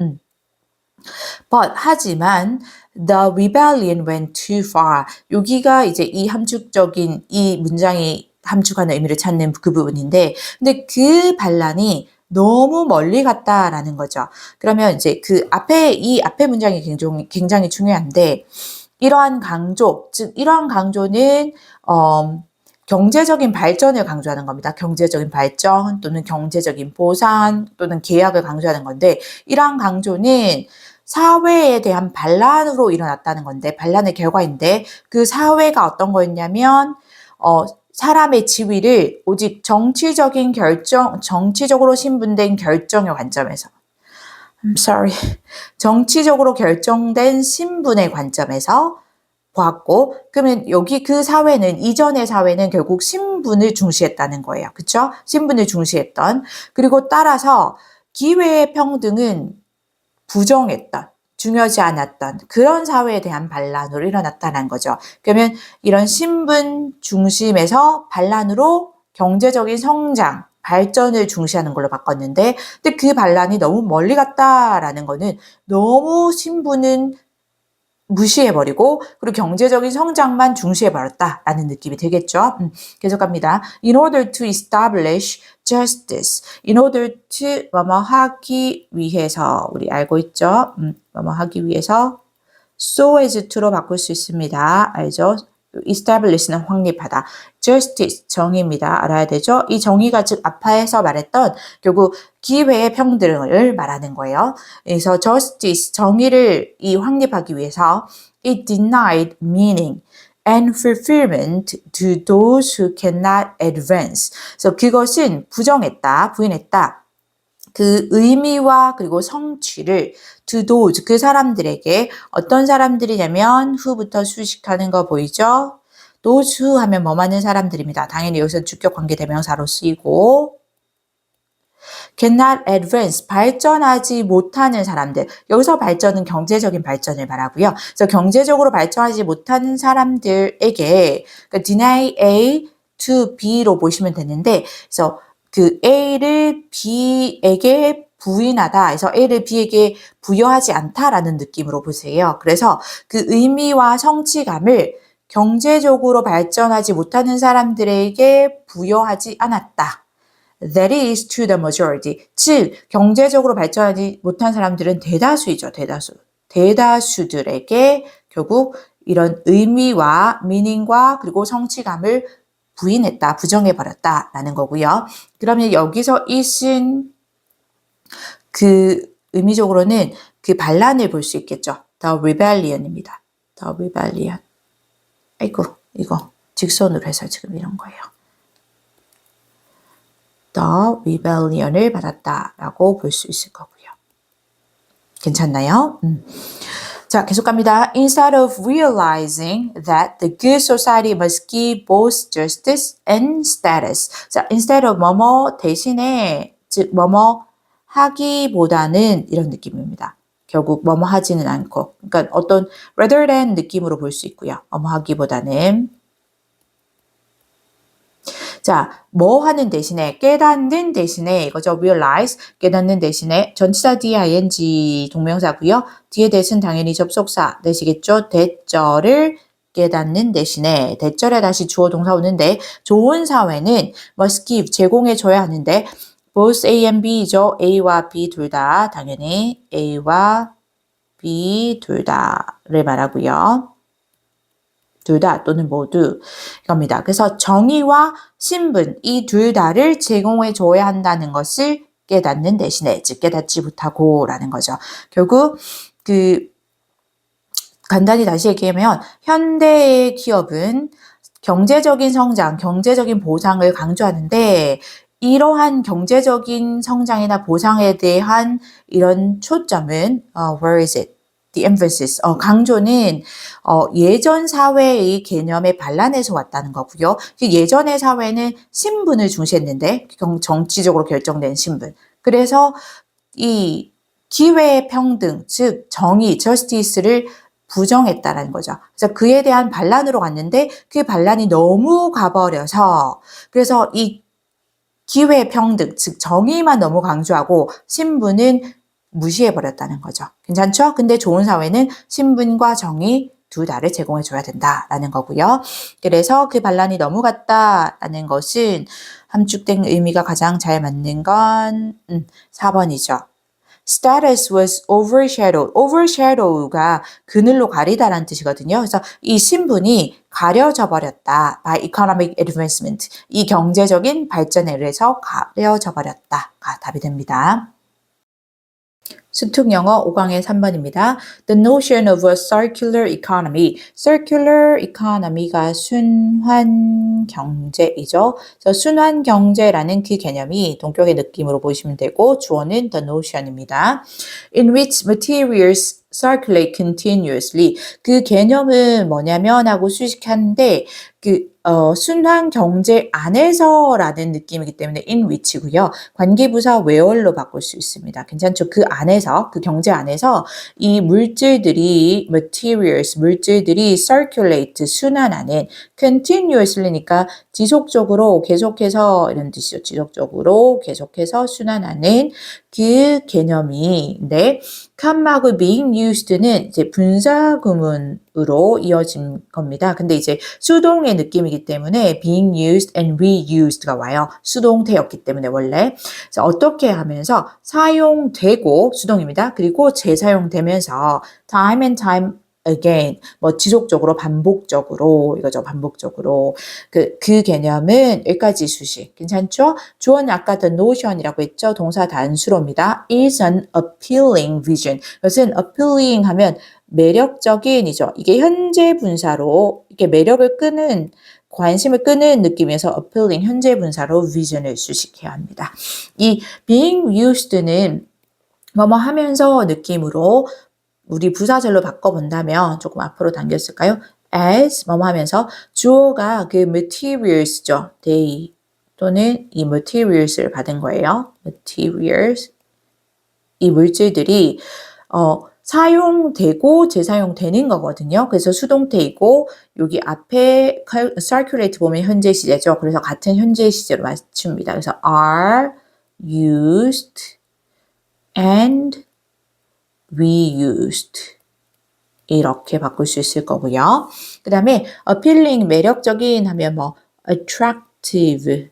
But 하지만 the rebellion went too far. 여기가 이제 이 함축적인 이 문장이 함축하는 의미를 찾는 그 부분인데, 근데 그 반란이 너무 멀리 갔다라는 거죠. 그러면 이제 이 앞에 문장이 굉장히 중요한데, 이러한 강조, 즉 이러한 강조는 경제적인 발전을 강조하는 겁니다. 경제적인 발전 또는 경제적인 보상 또는 계약을 강조하는 건데, 이러한 강조는 사회에 대한 반란으로 일어났다는 건데, 반란의 결과인데, 그 사회가 어떤 거였냐면 사람의 지위를 오직 정치적으로 신분된 결정의 관점에서, 정치적으로 결정된 신분의 관점에서 보았고, 그러면 여기 그 사회는, 이전의 사회는 결국 신분을 중시했다는 거예요. 그쵸? 신분을 중시했던. 그리고 따라서 기회의 평등은 부정했던, 중요하지 않았던 그런 사회에 대한 반란으로 일어났다는 거죠. 그러면 이런 신분 중심에서 반란으로 경제적인 성장, 발전을 중시하는 걸로 바꿨는데, 근데 그 반란이 너무 멀리 갔다라는 거는 너무 신분은 무시해버리고 그리고 경제적인 성장만 중시해버렸다라는 느낌이 되겠죠. 계속 갑니다. In order to establish justice. In order to 뭐뭐 하기 위해서, 우리 알고 있죠? 뭐뭐 하기 위해서 so as to로 바꿀 수 있습니다. 알죠? establish는 확립하다. justice, 정의입니다. 알아야 되죠? 이 정의가 즉 아파에서 말했던 결국 기회의 평등을 말하는 거예요. 그래서 justice, 정의를 확립하기 위해서 it denied meaning and fulfillment to those who cannot advance. 그래서 그것은 부인했다. 그 의미와 그리고 성취를 to those, 그 사람들에게, 어떤 사람들이냐면 who부터 수식하는 거 보이죠? those who 하면 뭐 많은 사람들입니다. 당연히 여기서 주격 관계 대명사로 쓰이고, cannot advance, 발전하지 못하는 사람들. 여기서 발전은 경제적인 발전을 말하고요. 그래서 경제적으로 발전하지 못하는 사람들에게, 그러니까 deny A to B로 보시면 되는데, 그래서 그 A를 B에게 부인하다. 그래서 A를 B에게 부여하지 않다라는 느낌으로 보세요. 그래서 그 의미와 성취감을 경제적으로 발전하지 못하는 사람들에게 부여하지 않았다. That is to the majority. 즉, 경제적으로 발전하지 못한 사람들은 대다수이죠. 대다수들에게 결국 이런 의미와 meaning과 그리고 성취감을 부인했다, 부정해버렸다라는 거고요. 그러면 여기서 it은 그 의미적으로는 그 반란을 볼 수 있겠죠. The rebellion입니다. The rebellion. 아이고, 이거 직선으로 해서 지금 이런 거예요. The rebellion을 받았다라고 볼 수 있을 거고요. 괜찮나요? 자, 계속 갑니다. Instead of realizing that the good society must give both justice and status. 자, instead of 뭐뭐 대신에, 즉 뭐뭐 하기보다는 이런 느낌입니다. 결국 뭐뭐 하지는 않고, 그러니까 어떤 rather than 느낌으로 볼 수 있고요. 뭐뭐 하기보다는. 자, 뭐 하는 대신에, 깨닫는 대신에, 이거죠. realize, 깨닫는 대신에, 전치사 뒤에 ing 동명사고요. 뒤에 대신 당연히 접속사 되시겠죠. 대절을 깨닫는 대신에, 대절에 다시 주어 동사 오는데, 좋은 사회는 must give, 제공해줘야 하는데, both A and B죠. A와 B 둘 다, 당연히 A와 B 둘 다를 말하고요. 둘 다 또는 모두 이겁니다. 그래서 정의와 신분 이 둘 다를 제공해 줘야 한다는 것을 깨닫는 대신에, 즉 깨닫지 못하고 라는 거죠. 결국 간단히 다시 얘기하면 현대의 기업은 경제적인 성장, 경제적인 보상을 강조하는데 이러한 경제적인 성장이나 보상에 대한 이런 초점은 where is it? The emphasis, 강조는 예전 사회의 개념의 반란에서 왔다는 거고요. 예전의 사회는 신분을 중시했는데 정치적으로 결정된 신분. 그래서 이 기회의 평등, 즉 정의, justice를 부정했다라는 거죠. 그래서 그에 대한 반란으로 갔는데 그 반란이 너무 가버려서 그래서 이 기회평등, 즉 정의만 너무 강조하고 신분은 무시해버렸다는 거죠. 괜찮죠? 근데 좋은 사회는 신분과 정의 두 다를 제공해줘야 된다라는 거고요. 그래서 그 반란이 너무 갔다라는 것은 함축된 의미가 가장 잘 맞는 건 4번이죠. Status was overshadowed. overshadow가 그늘로 가리다라는 뜻이거든요. 그래서 이 신분이 가려져 버렸다. by economic advancement. 이 경제적인 발전에 의해서 가려져 버렸다가 답이 됩니다. 수특영어 5강의 3번입니다. The notion of a circular economy. circular economy가 순환 경제이죠. 그래서 순환 경제라는 그 개념이 동격의 느낌으로 보시면 되고 주어는 the notion입니다. In which materials circulate continuously. 그 개념은 뭐냐면 하고 수식하는데 순환 경제 안에서라는 느낌이기 때문에 in which고요. 관계부사 where로 바꿀 수 있습니다. 괜찮죠? 그 안에서, 그 경제 안에서 이 물질들이 materials, 물질들이 circulate, 순환하는 continuously니까 지속적으로 계속해서 이런 뜻이죠. 지속적으로 계속해서 순환하는 그 개념인데 칸마그 being used는 이제 분사구문으로 이어진 겁니다. 근데 이제 수동의 느낌이기 때문에 being used and reused가 와요. 수동태였기 때문에 원래. 그래서 어떻게 하면서 사용되고 수동입니다. 그리고 재사용되면서 time and time again, 뭐 지속적으로 반복적으로 이거죠. 반복적으로 그 개념은 여기까지 수식 괜찮죠? 주어는 아까 the notion이라고 했죠. 동사 단수로입니다. is an appealing vision. 이것은 appealing 하면 매력적인이죠. 이게 현재 분사로 이렇게 매력을 끄는 관심을 끄는 느낌에서 appealing 현재 분사로 vision을 수식해야 합니다. 이 being used는 뭐뭐 하면서 느낌으로 우리 부사절로 바꿔본다면 조금 앞으로 당겼을까요? as 뭐뭐 하면서 주어가 그 materials죠. they 또는 이 materials를 받은 거예요. materials 이 물질들이 사용되고 재사용되는 거거든요. 그래서 수동태이고 여기 앞에 circulate 보면 현재 시제죠. 그래서 같은 현재 시제로 맞춥니다. 그래서 are used and reused 이렇게 바꿀 수 있을 거고요. 그 다음에 appealing 매력적인 하면 뭐 attractive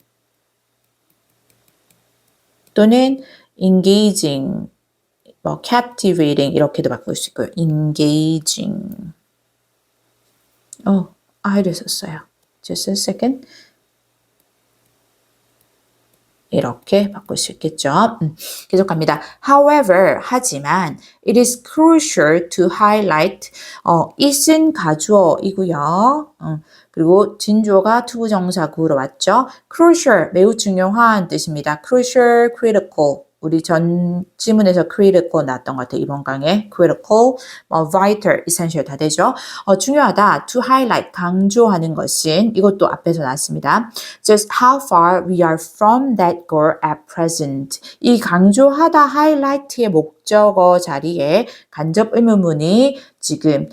또는 engaging 뭐 captivating 이렇게도 바꿀 수 있고요. engaging I를 썼어요. Just a second. 이렇게 바꿀 수 있겠죠. 계속 갑니다. However, 하지만 it is crucial to highlight it은 가주어이고요. 그리고 진주어가 투부정사구로 왔죠. crucial, 매우 중요한 뜻입니다. crucial, critical. 우리 전 지문에서 critical 나왔던 것 같아요. 이번 강에 critical, vital, essential 다 되죠. 중요하다. to highlight, 강조하는 것은 이것도 앞에서 나왔습니다. Just how far we are from that goal at present. 이 강조하다 highlight의 목적어 자리에 간접 의문문이 지금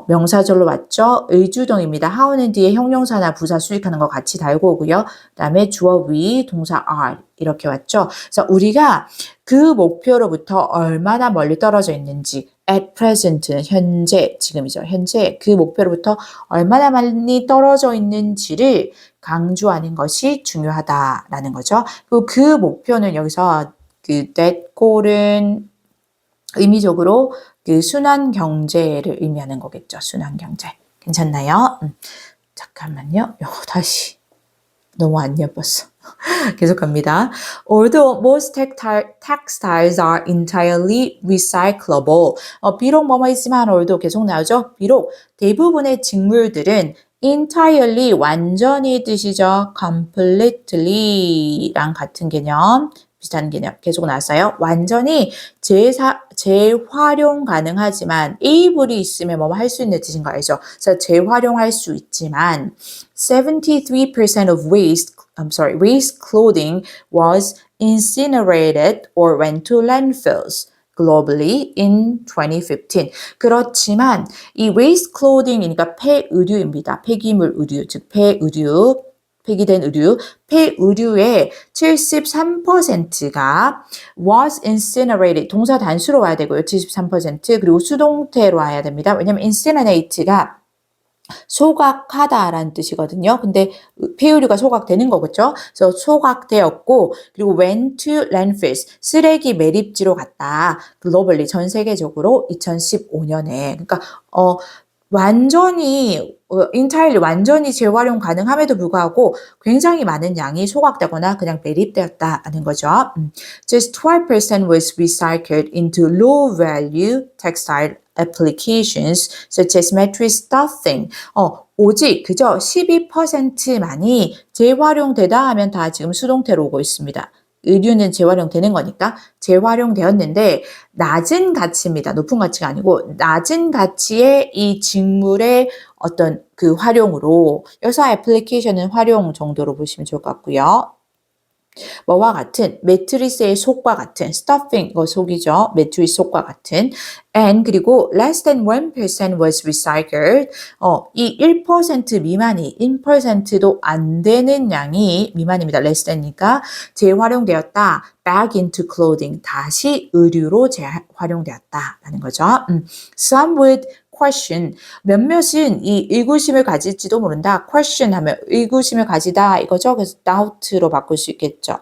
명사절로 왔죠. 의주동입니다. how는 뒤에 형용사나 부사 수식하는 거 같이 달고 오고요. 그 다음에 주어 we, 동사 are 이렇게 왔죠. 그래서 우리가 그 목표로부터 얼마나 멀리 떨어져 있는지 at present는 현재, 지금이죠. 현재 그 목표로부터 얼마나 많이 떨어져 있는지를 강조하는 것이 중요하다라는 거죠. 그리고 그 목표는 여기서 그 that goal은 의미적으로 그 순환 경제를 의미하는 거겠죠. 순환 경제. 괜찮나요? 잠깐만요. 요거 다시. 너무 안 예뻤어. 계속합니다. Although most textiles are entirely recyclable. 비록 뭐뭐 있지만 although 계속 나오죠. 비록 대부분의 직물들은 entirely 완전히 뜻이죠. completely랑 같은 개념. 비슷한 개념 계속 나왔어요. 완전히 재활용 가능하지만 able이 있으면 뭐 할 수 있는 뜻인 거 알죠? 그래서 재활용할 수 있지만 73% of waste clothing was incinerated or went to landfills. globally in 2015. 그렇지만 이 waste clothing이니까 폐의류입니다. 폐기물 의류, 즉 폐의류, 폐기된 의류, 폐의류의 73%가 was incinerated, 동사 단수로 와야 되고요. 73% 그리고 수동태로 와야 됩니다. 왜냐면 incinerate가 소각하다라는 뜻이거든요. 근데 폐의류가 소각되는 거겠죠. 그래서 소각되었고 그리고 went to landfills, 쓰레기 매립지로 갔다. 글로벌리, 전 세계적으로 2015년에. 그러니까 완전히 entirely 완전히 재활용 가능함에도 불구하고 굉장히 많은 양이 소각되거나 그냥 매립되었다는 거죠. Just 12% was recycled into low value textile applications such as mattress stuffing. 오직 그저 12%만이 재활용되다 하면 다 지금 수동태로 오고 있습니다. 의류는 재활용되는 거니까 재활용되었는데 낮은 가치입니다. 높은 가치가 아니고 낮은 가치의 이 직물의 어떤 그 활용으로, 여기서 애플리케이션은 활용 정도로 보시면 좋을 것 같고요. 뭐와 같은, 매트리스의 속과 같은, stuffing, 이거 속이죠. 매트리스 속과 같은. and 그리고 less than 1% was recycled. 이 1% 미만이, 1%도 안 되는 양이 미만입니다. less than이니까 재활용되었다. back into clothing. 다시 의류로 재활용되었다라는 거죠. Some would question. 몇몇은 이 의구심을 가질지도 모른다. question 하면 의구심을 가지다 이거죠. 그래서 doubt로 바꿀 수 있겠죠.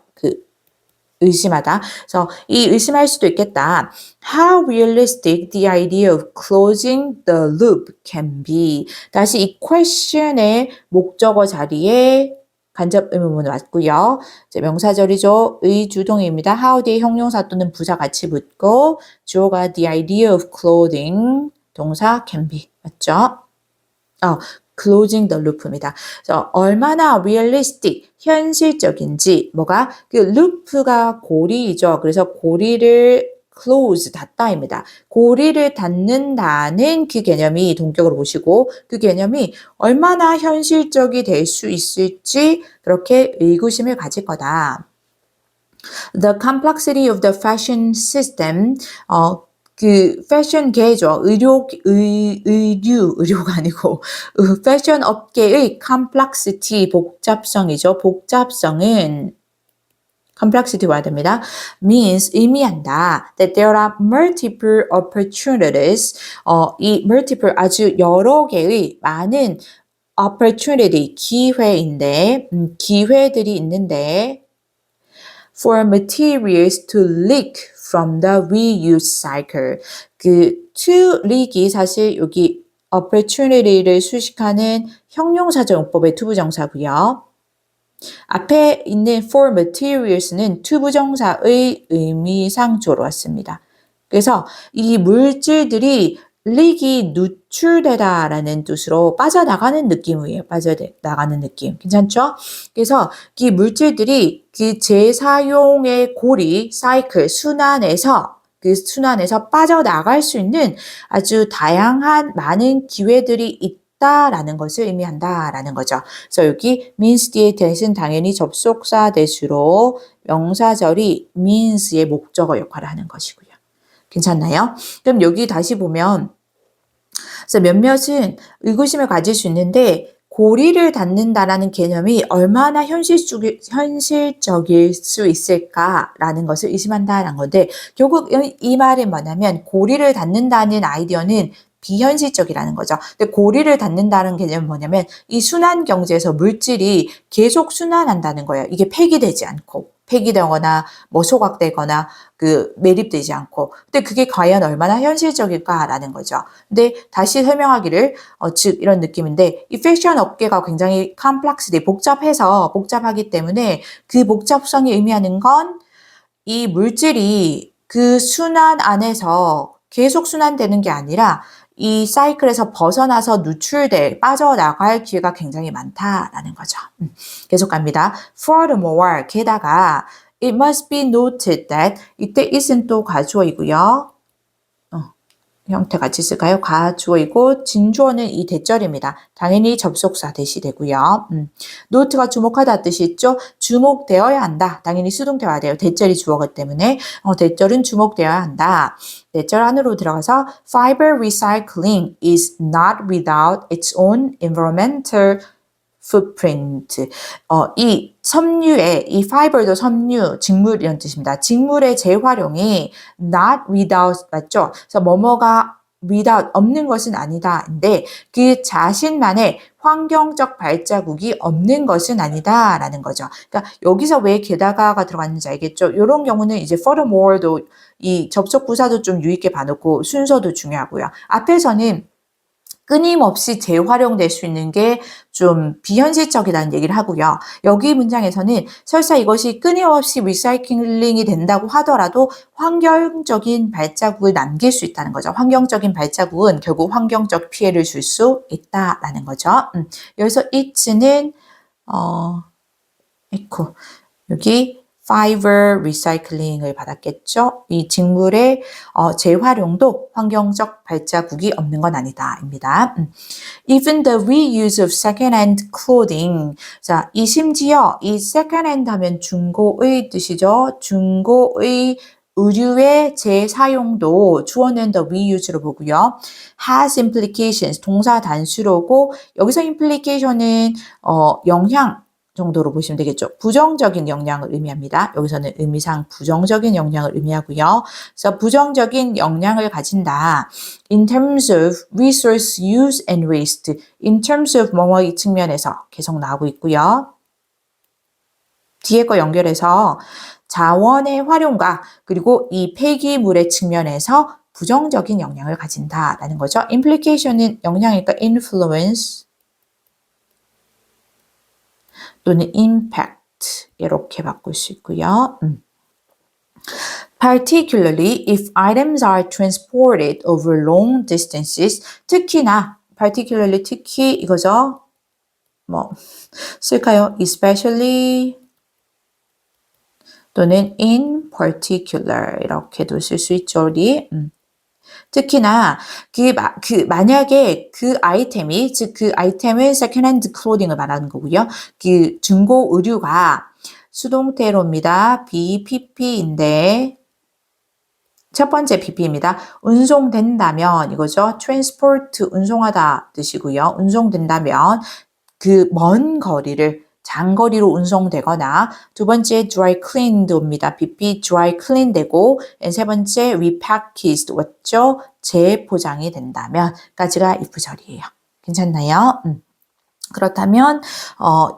의심하다. 그래서 이 의심할 수도 있겠다. How realistic the idea of closing the loop can be. 다시 이 question의 목적어 자리에 간접 의문문을 왔고요. 이제 명사절이죠. 의주동입니다. How 뒤에 형용사 또는 부사 같이 붙고 주어가 the idea of clothing 동사 can be 맞죠? closing the loop입니다. 그래서 얼마나 realistic, 현실적인지 뭐가 그 loop가 고리이죠. 그래서 고리를 close, 닫다입니다. 고리를 닫는다는 그 개념이 동격으로 보시고 그 개념이 얼마나 현실적이 될 수 있을지 그렇게 의구심을 가질 거다. The complexity of the fashion system, 그 패션계죠. 의류가 아니고 패션 업계의 complexity, 복잡성이죠. 복잡성은 complexity 와야 됩니다. means 의미한다. that there are multiple opportunities. 이 multiple 아주 여러 개의 많은 opportunity 기회인데 기회들이 있는데 for materials to leak from the reuse cycle. 그 to leak이 사실 여기 opportunity를 수식하는 형용사적 용법의 투부정사고요. 앞에 있는 for materials는 투부정사의 의미상 주어로 왔습니다. 그래서 이 물질들이 leak이 누출되다라는 뜻으로 빠져나가는 느낌이에요. 빠져나가는 느낌. 괜찮죠? 그래서 이 물질들이 그 재사용의 고리, 사이클, 순환에서 그 순환에서 빠져나갈 수 있는 아주 다양한 많은 기회들이 있다라는 것을 의미한다라는 거죠. 그래서 여기 means 뒤에 대신 당연히 접속사 대수로 명사절이 means의 목적어 역할을 하는 것이고요. 괜찮나요? 그럼 여기 다시 보면 그래서 몇몇은 의구심을 가질 수 있는데 고리를 닫는다라는 개념이 얼마나 현실적일 수 있을까라는 것을 의심한다는 건데 결국 이 말은 뭐냐면 고리를 닫는다는 아이디어는 비현실적이라는 거죠. 근데 고리를 닫는다는 개념은 뭐냐면 이 순환 경제에서 물질이 계속 순환한다는 거예요. 이게 폐기되지 않고 폐기되거나 뭐 소각되거나 그 매립되지 않고. 근데 그게 과연 얼마나 현실적일까라는 거죠. 근데 다시 설명하기를 즉 이런 느낌인데 이 패션 업계가 굉장히 컴플렉스디 복잡하기 때문에 그 복잡성이 의미하는 건 이 물질이 그 순환 안에서 계속 순환되는 게 아니라 이 사이클에서 벗어나서 빠져나갈 기회가 굉장히 많다라는 거죠. 계속 갑니다. Furthermore, 게다가 it must be noted that 이때 is은 또 가주어이고요. 형태 같이 쓸까요? 가주어이고 진주어는 이 대절입니다. 당연히 접속사 대시 되고요. 노트가 주목하다 뜻이 있죠? 주목되어야 한다. 당연히 수동태와야 돼요. 대절이 주어가 때문에 대절은 주목되어야 한다. 대절 안으로 들어가서 fiber recycling is not without its own environmental footprint. 이 섬유의 이 fiber도 섬유, 직물 이런 뜻입니다. 직물의 재활용이 not without 맞죠? 그래서 뭐뭐가 without 없는 것은 아니다인데 그 자신만의 환경적 발자국이 없는 것은 아니다라는 거죠. 그러니까 여기서 왜 게다가가 들어갔는지 알겠죠? 이런 경우는 이제 furthermore도 이 접속 부사도 좀 유의있게 봐놓고 순서도 중요하고요. 앞에서는 끊임없이 재활용될 수 있는 게 좀 비현실적이라는 얘기를 하고요. 여기 문장에서는 설사 이것이 끊임없이 리사이클링이 된다고 하더라도 환경적인 발자국을 남길 수 있다는 거죠. 환경적인 발자국은 결국 환경적 피해를 줄 수 있다라는 거죠. 여기서 it는 에코 여기 fiber recycling을 받았겠죠. 이 직물의 재활용도 환경적 발자국이 없는 건 아니다입니다. Even the reuse of second-hand clothing. 자, 이 심지어 이 second-hand 하면 중고의 뜻이죠. 중고의 의류의 재사용도 주어는 the reuse로 보고요. has implications 동사 단수로고 여기서 implication은 영향 정도로 보시면 되겠죠. 부정적인 영향을 의미합니다. 여기서는 의미상 부정적인 영향을 의미하고요. 그래서 부정적인 영향을 가진다. In terms of resource use and waste. In terms of 뭐뭐의 측면에서 계속 나오고 있고요. 뒤에 거 연결해서 자원의 활용과 그리고 이 폐기물의 측면에서 부정적인 영향을 가진다라는 거죠. implication은 영향이니까 influence 또는 impact 이렇게 바꿀 수 있고요. Particularly if items are transported over long distances. 특히나 particularly 특히 이거죠. 뭐 쓸까요? Especially 또는 in particular 이렇게도 쓸 수 있죠. 우리. 특히나 만약에 그 아이템이 즉 그 아이템은 second-hand clothing을 말하는 거고요. 그 중고 의류가 수동태로입니다. BPP인데 첫 번째 BP입니다. 운송된다면 이거죠. transport 운송하다 뜻이고요. 운송된다면 그 먼 거리를 장거리로 운송되거나 두 번째 dry cleaned입니다. BP dry clean 되고 세 번째 repackaged 왔죠? 재포장이 된다면까지가 if절이에요. 괜찮나요? 그렇다면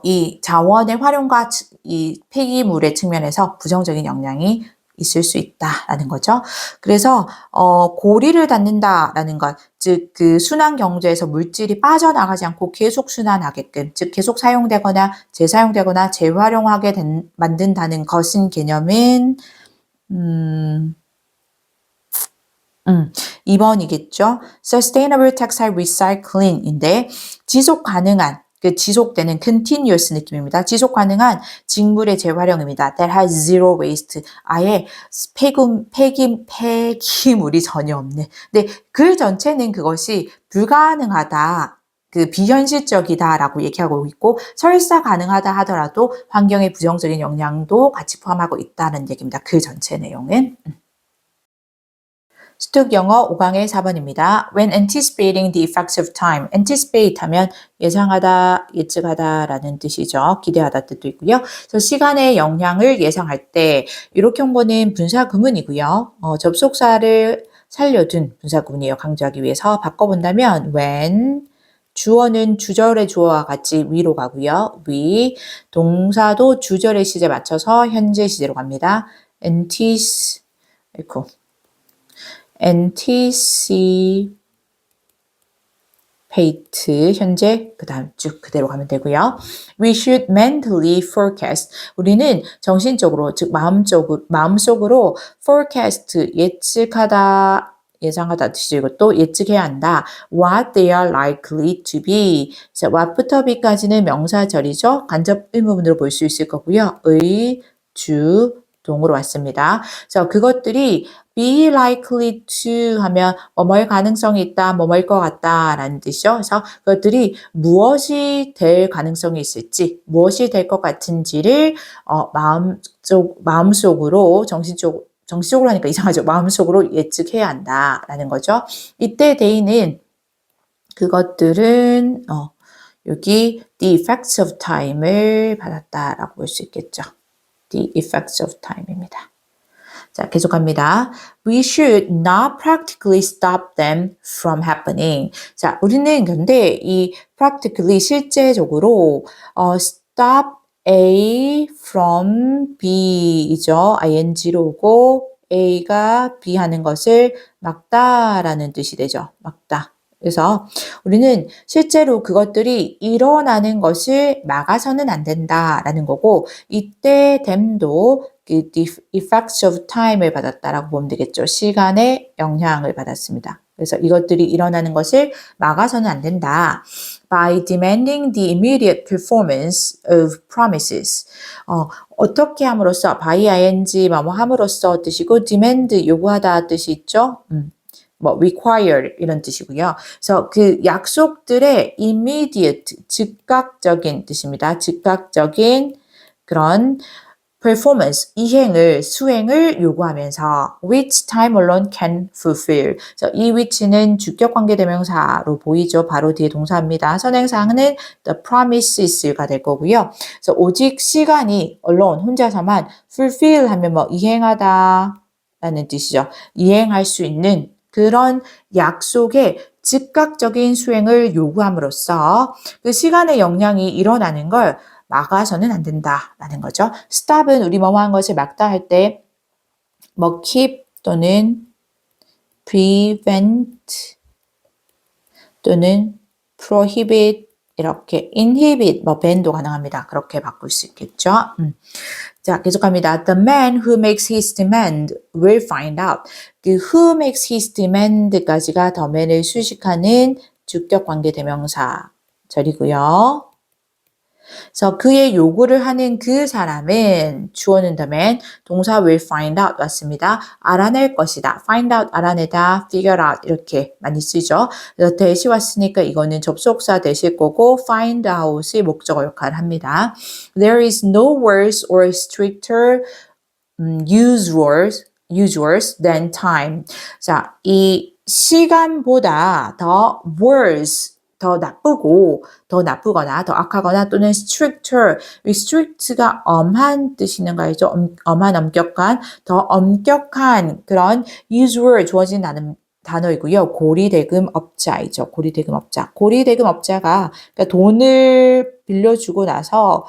이 자원의 활용과 이 폐기물의 측면에서 부정적인 영향이 있을 수 있다라는 거죠. 그래서 고리를 닫는다라는 것, 즉 그 순환 경제에서 물질이 빠져나가지 않고 계속 순환하게끔, 즉 계속 사용되거나 재사용되거나 재활용하게 만든다는 것인 개념은 2번이겠죠. Sustainable textile recycling인데 지속 가능한 지속되는 continuous 느낌입니다. 지속 가능한 직물의 재활용입니다. That has zero waste. 아예 폐기물이 전혀 없는. 근데 글 전체는 그것이 불가능하다. 비현실적이다라고 얘기하고 있고 설사 가능하다 하더라도 환경에 부정적인 영향도 같이 포함하고 있다는 얘기입니다. 글 전체 내용은. 스툭 영어 5강의 4번입니다. When anticipating the effects of time. anticipate 하면 예상하다, 예측하다 라는 뜻이죠. 기대하다 뜻도 있고요. 그래서 시간의 영향을 예상할 때 이렇게 온 거는 분사구문이고요. 접속사를 살려둔 분사구문이에요. 강조하기 위해서 바꿔본다면 when 주어는 주절의 주어와 같이 위로 가고요. 위 동사도 주절의 시제 맞춰서 현재 시제로 갑니다. anticipate 현재 그 다음 쭉 그대로 가면 되고요. We should mentally forecast. 우리는 정신적으로 즉 마음속으로 forecast 예측하다 예상하다 뜻이고 또 예측해야 한다. What they are likely to be. 그래서 what부터 be까지는 명사절이죠. 간접 의문문으로 볼 수 있을 거고요. 의, 주, 동으로 왔습니다. 그래서 그것들이 be likely to 하면 뭐뭐일 가능성이 있다, 뭐뭐일 것 같다 라는 뜻이죠. 그래서 그것들이 무엇이 될 가능성이 있을지, 무엇이 될 것 같은지를 마음속으로 정신적으로 하니까 이상하죠. 마음속으로 예측해야 한다라는 거죠. 이때 데이는 그것들은 여기 the effects of time을 받았다라고 볼 수 있겠죠. the effects of time입니다. 자, 계속합니다. We should not practically stop them from happening. 자, 우리는 근데 이 practically 실제적으로 stop A from B이죠. ing로 오고 A가 B 하는 것을 막다라는 뜻이 되죠. 막다. 그래서 우리는 실제로 그것들이 일어나는 것을 막아서는 안 된다라는 거고 이때 them도 그 the effects of time을 받았다라고 보면 되겠죠. 시간의 영향을 받았습니다. 그래서 이것들이 일어나는 것을 막아서는 안 된다. By demanding the immediate performance of promises. 어떻게 함으로써 by ing 뭐뭐 함으로써 뜻이고 demand 요구하다 뜻이 있죠. require 이런 뜻이고요. 그래서 그 약속들의 immediate 즉각적인 뜻입니다. 즉각적인 그런 performance, 수행을 요구하면서 which time alone can fulfill. 그래서 이 which는 주격관계대명사로 보이죠. 바로 뒤에 동사입니다. 선행사항은 the promises가 될 거고요. 그래서 오직 시간이 alone, 혼자서만 fulfill 하면 이행하다 라는 뜻이죠. 이행할 수 있는 그런 약속의 즉각적인 수행을 요구함으로써 그 시간의 영향이 일어나는 걸 막아서는 안 된다라는 거죠. stop은 우리 뭐뭐한 것을 막다 할 때 keep 또는 prevent 또는 prohibit 이렇게 inhibit, ban도 가능합니다. 그렇게 바꿀 수 있겠죠. 자, 계속합니다. The man who makes his demand will find out. 그 who makes his demand까지가 the man을 수식하는 주격관계대명사 절이고요. 그래서 그의 요구를 하는 그 사람은 주어는 the man, 동사 will find out 왔습니다. 알아낼 것이다. find out 알아내다, figure out 이렇게 많이 쓰죠. 그래서 대시 왔으니까 이거는 접속사 되실 거고 find out이 목적어 역할을 합니다. There is no worse or stricter usurers than time. 자, 이 시간보다 더 worse 더 나쁘거나 더 악하거나 또는 stricter, strict가 엄한 뜻이는 거죠. 엄한, 엄격한, 더 엄격한 그런 usurer 주어진 단어이고요. 고리대금업자이죠. 고리대금업자. 고리대금업자가 그러니까 돈을 빌려주고 나서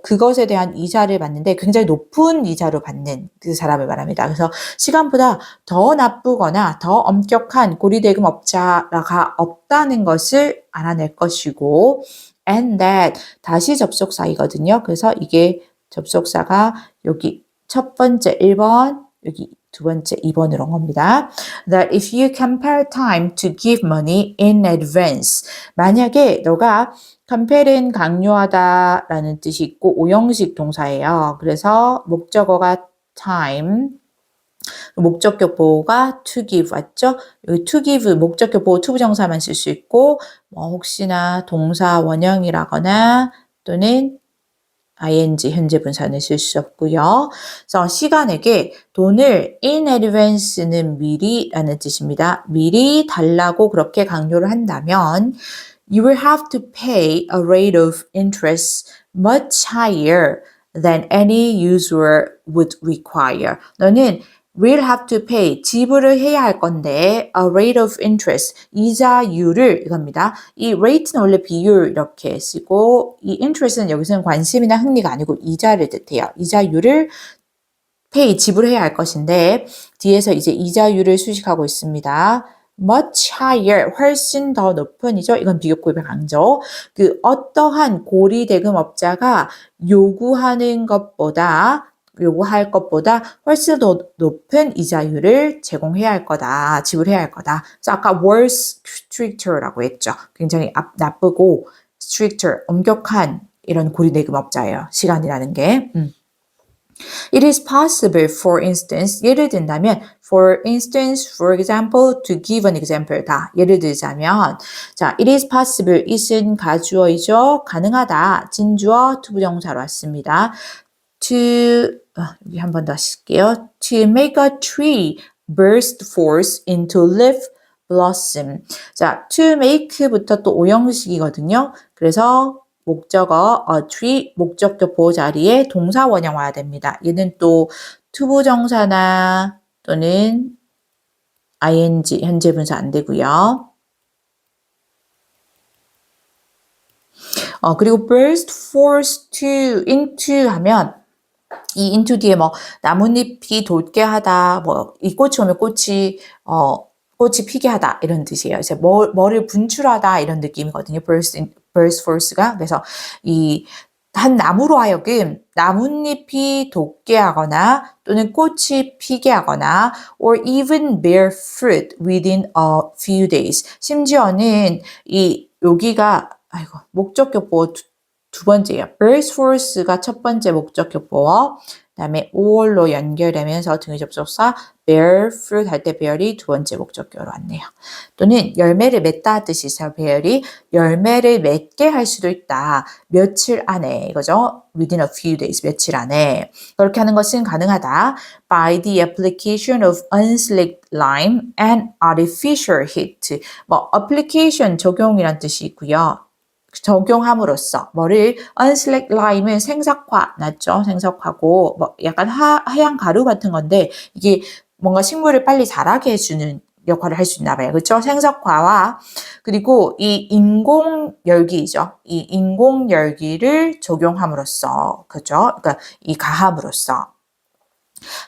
그것에 대한 이자를 받는데 굉장히 높은 이자로 받는 그 사람을 말합니다. 그래서 시간보다 더 나쁘거나 더 엄격한 고리대금업자가 없다는 것을 알아낼 것이고 and that 다시 접속사이거든요. 그래서 이게 접속사가 여기 첫 번째 1번 여기 두 번째 2번으로 온 겁니다. That if you compare time to give money in advance 만약에 너가 compare는 강요하다라는 뜻이 있고 오형식 동사예요. 그래서 목적어가 time, 목적격 보호가 to give 왔죠? 여기 to give 목적격 보호 to 부정사만 쓸 수 있고 혹시나 동사 원형이라거나 또는 ing 현재 분사는 쓸 수 없고요. 그래서 시간에게 돈을 in advance는 미리라는 뜻입니다. 미리 달라고 그렇게 강요를 한다면 you will have to pay a rate of interest much higher than any usurer would require. 너는 will have to pay, 지불을 해야 할 건데 a rate of interest, 이자율을 이겁니다. 이 rate는 원래 비율 이렇게 쓰고 이 interest는 여기서는 관심이나 흥미가 아니고 이자를 뜻해요. 이자율을 pay, 지불해야 할 것인데 뒤에서 이제 이자율을 수식하고 있습니다. much higher, 훨씬 더 높은이죠. 이건 비교급의 강조. 그 어떠한 고리대금업자가 요구할 것보다 훨씬 더 높은 이자율을 제공해야 할 거다. 지불해야 할 거다. 그래서 아까 worse, stricter라고 했죠. 굉장히 나쁘고 stricter, 엄격한 이런 고리대금업자예요. 시간이라는 게. It is possible, for instance, 예를 든다면, for instance, for example, to give an example다. 예를 들자면, 자, it is possible, it은 가주어이죠. 가능하다. 진주어 투부정사로 왔습니다. To, 여기 한 번 더 하실게요. To make a tree burst forth into leaf blossom. 자, to make부터 또 오형식이거든요. 그래서 목적어 a tree 목적격 보호 자리에 동사 원형 와야 됩니다. 얘는 또 투부정사나 또는 ing 현재 분사 안 되고요. 그리고 burst forth to into 하면 이 into 뒤에 뭐 나뭇잎이 돋게 하다, 뭐 이 꽃이 오면 꽃이 피게 하다 이런 뜻이에요. 이제 뭐를 분출하다 이런 느낌이거든요. burst forth가 그래서 이 한 나무로 하여금 나뭇잎이 돋게 하거나 또는 꽃이 피게 하거나 or even bear fruit within a few days. 심지어는 이 여기가 목적격 보호 두 번째예요. burst forth가 첫 번째 목적격 보호. 그다음에 or로 연결되면서 등의 접속사 bear fruit 할 때 bear이 두 번째 목적격으로 왔네요. 또는 열매를 맺다 뜻이 있어요. bear이 열매를 맺게 할 수도 있다. 며칠 안에 이거죠. within a few days 며칠 안에 그렇게 하는 것은 가능하다. by the application of unslaked lime and artificial heat. 뭐 application 적용이란 뜻이 있고요. 적용함으로써 뭐를 unslaked lime은 생석화 맞죠? 생석화고 뭐 약간 하얀 가루 같은 건데 이게 뭔가 식물을 빨리 자라게 해주는 역할을 할 수 있나 봐요. 그렇죠? 생석화와 그리고 이 인공 열기죠. 이 인공 열기를 적용함으로써 그렇죠? 그러니까 이 가함으로써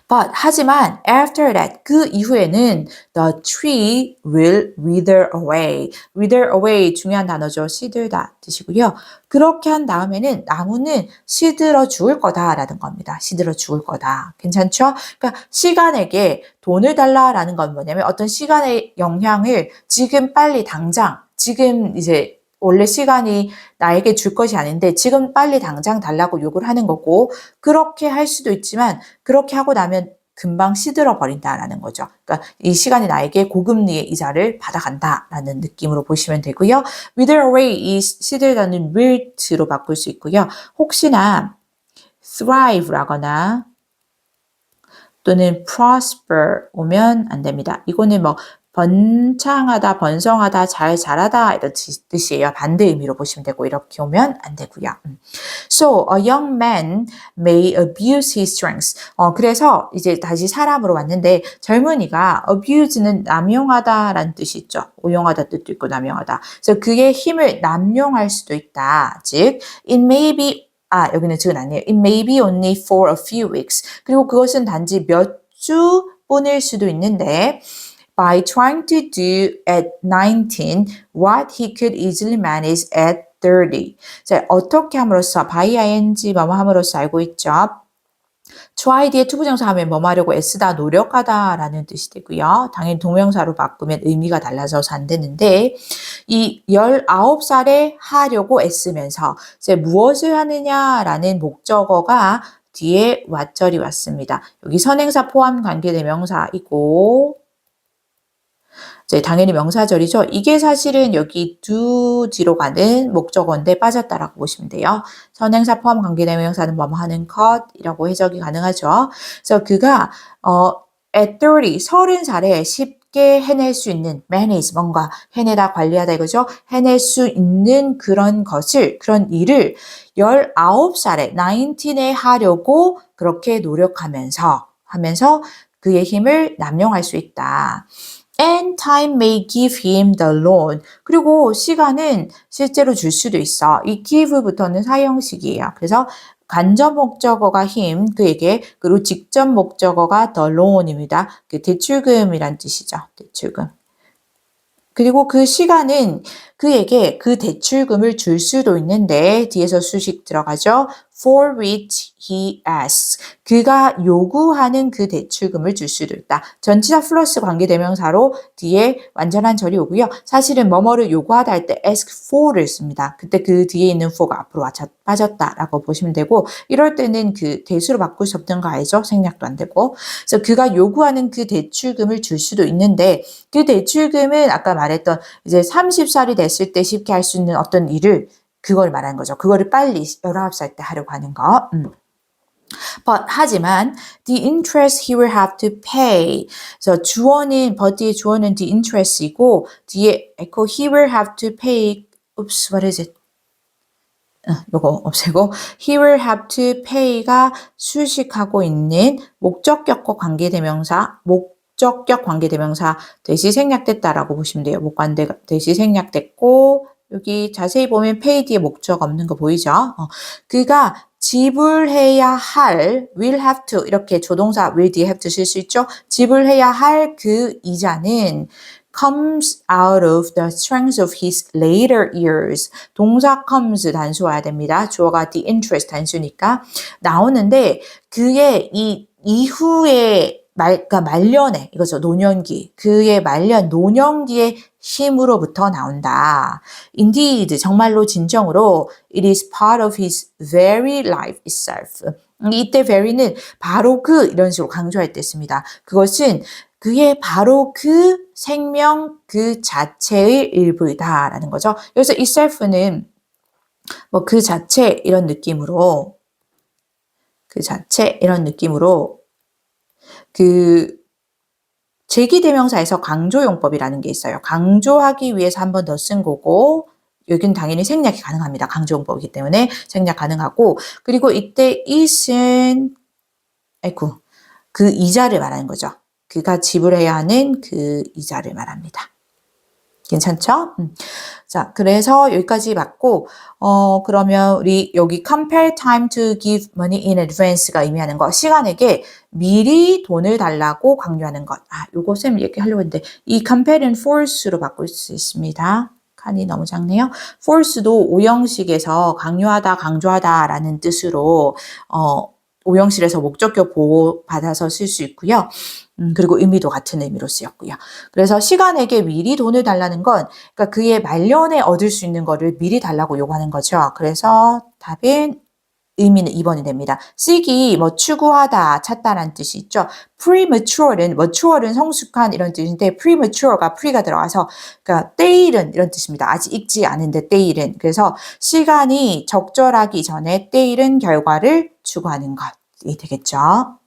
But 하지만 after that 그 이후에는 the tree will wither away. wither away 중요한 단어죠. 시들다 뜻이고요. 그렇게 한 다음에는 나무는 시들어 죽을 거다라는 겁니다. 시들어 죽을 거다. 괜찮죠? 그러니까 시간에게 돈을 달라라는 건 뭐냐면 어떤 시간의 영향을 지금 빨리 당장 지금 이제 원래 시간이 나에게 줄 것이 아닌데 지금 빨리 당장 달라고 요구를 하는 거고 그렇게 할 수도 있지만 그렇게 하고 나면 금방 시들어 버린다라는 거죠. 그러니까 이 시간이 나에게 고금리의 이자를 받아간다라는 느낌으로 보시면 되고요. wither away 이 시들다는 wilt로 바꿀 수 있고요. 혹시나 thrive라거나 또는 prosper 오면 안 됩니다. 이거는 뭐 번창하다, 번성하다, 잘 자라다 이런 뜻이에요. 반대 의미로 보시면 되고 이렇게 오면 안 되고요. So a young man may abuse his strength. 그래서 이제 다시 사람으로 왔는데 젊은이가 abuse는 남용하다라는 뜻이 있죠. 오용하다 뜻도 있고 남용하다. 그래서 그의 힘을 남용할 수도 있다. 즉, it may be 여기는 즉은 아니에요. It may be only for a few weeks. 그리고 그것은 단지 몇 주뿐일 수도 있는데 by trying to do at 19 what he could easily manage at 30. 자, 어떻게 함으로써 by ing 뭐뭐 함으로써 알고 있죠. try 뒤에 투부정사 하면 뭐뭐 하려고 애쓰다 노력하다 라는 뜻이 되고요. 당연히 동명사로 바꾸면 의미가 달라져서 안 되는데 이 19살에 하려고 애쓰면서 이제 무엇을 하느냐라는 목적어가 뒤에 왓절이 왔습니다. 여기 선행사 포함 관계대명사이고 이제 당연히 명사절이죠. 이게 사실은 여기 do지로 가는 목적어인데 빠졌다라고 보시면 돼요. 선행사 포함 관계대명사는 뭐뭐 하는 것이라고 해석이 가능하죠. 그래서 그가 at 30살에 쉽게 해낼 수 있는 manage 뭔가 해내다 관리하다 이거죠. 해낼 수 있는 그런 일을 19살에 19에 하려고 그렇게 노력하면서 그의 힘을 남용할 수 있다. And time may give him the loan. 그리고 시간은 실제로 줄 수도 있어. 이 give부터는 사형식이에요. 그래서 간접 목적어가 him, 그에게, 그리고 직접 목적어가 the loan입니다. 그 대출금이란 뜻이죠. 대출금. 그리고 그 시간은 그에게 그 대출금을 줄 수도 있는데 뒤에서 수식 들어가죠. For which he asks. 그가 요구하는 그 대출금을 줄 수도 있다. 전치사 플러스 관계대명사로 뒤에 완전한 절이 오고요. 사실은 뭐뭐를 요구하다 할 때 ask for를 씁니다. 그때 그 뒤에 있는 for가 앞으로 빠졌다라고 보시면 되고 이럴 때는 그 대수로 바꿀 수 없는 거 알죠? 생략도 안 되고. 그래서 그가 요구하는 그 대출금을 줄 수도 있는데 그 대출금은 아까 말했던 이제 30살이 됐을 때 쉽게 할 수 있는 어떤 일을 그걸 말하는 거죠. 그거를 빨리 19살 때 하려고 하는 거. But 하지만 the interest he will have to pay. 그래서 주어는 but의 주어는 the interest이고 뒤에 echo he will have to pay. Oops, what is it? 요거 없애고 he will have to pay가 수식하고 있는 목적격과 관계대명사 대시 생략됐다라고 보시면 돼요. 목관대 대시 생략됐고 여기 자세히 보면 pay 뒤에 목적 없는 거 보이죠? 그가 지불해야 할 will have to 이렇게 조동사 will 뒤에 have to 쓸 수 있죠? 지불해야 할 그 이자는 comes out of the strength of his later years. 동사 comes 단수 와야 됩니다. 주어가 the interest 단수니까 나오는데 그의 이 이후에 그러니까 말년에 이거죠. 노년기. 그의 말년 노년기의 힘으로부터 나온다. Indeed, 정말로 진정으로 it is part of his very life itself. 이때 very는 바로 그 이런 식으로 강조할 때 씁니다. 그것은 그의 바로 그 생명 그 자체의 일부이다라는 거죠. 여기서 itself는 뭐 그 자체 이런 느낌으로 그 제기대명사에서 강조용법이라는 게 있어요. 강조하기 위해서 한 번 더 쓴 거고 여기는 당연히 생략이 가능합니다. 강조용법이기 때문에 생략 가능하고 그리고 이때 it은 그 이자를 말하는 거죠. 그가 지불해야 하는 그 이자를 말합니다. 괜찮죠? 자, 그래서 여기까지 맞고 그러면 우리 여기 compare time to give money in advance가 의미하는 거 시간에게 미리 돈을 달라고 강요하는 것. 요거 쌤 얘기하려고 했는데 이 compare는 force로 바꿀 수 있습니다. 칸이 너무 작네요. force도 오형식에서 강요하다, 강조하다라는 뜻으로 오형식에서 목적격 보호 받아서 쓸 수 있고요. 그리고 의미도 같은 의미로 쓰였고요. 그래서 시간에게 미리 돈을 달라는 건 그러니까 그의 말년에 얻을 수 있는 거를 미리 달라고 요구하는 거죠. 그래서 답은 의미는 2번이 됩니다. 쓰기 뭐 추구하다, 찾다라는 뜻이 있죠. mature는 성숙한 이런 뜻인데 premature가 pre가 들어가서 그러니까 때이른 이런 뜻입니다. 아직 익지 않은데 때이른. 그래서 시간이 적절하기 전에 때이른 결과를 추구하는 것이 되겠죠.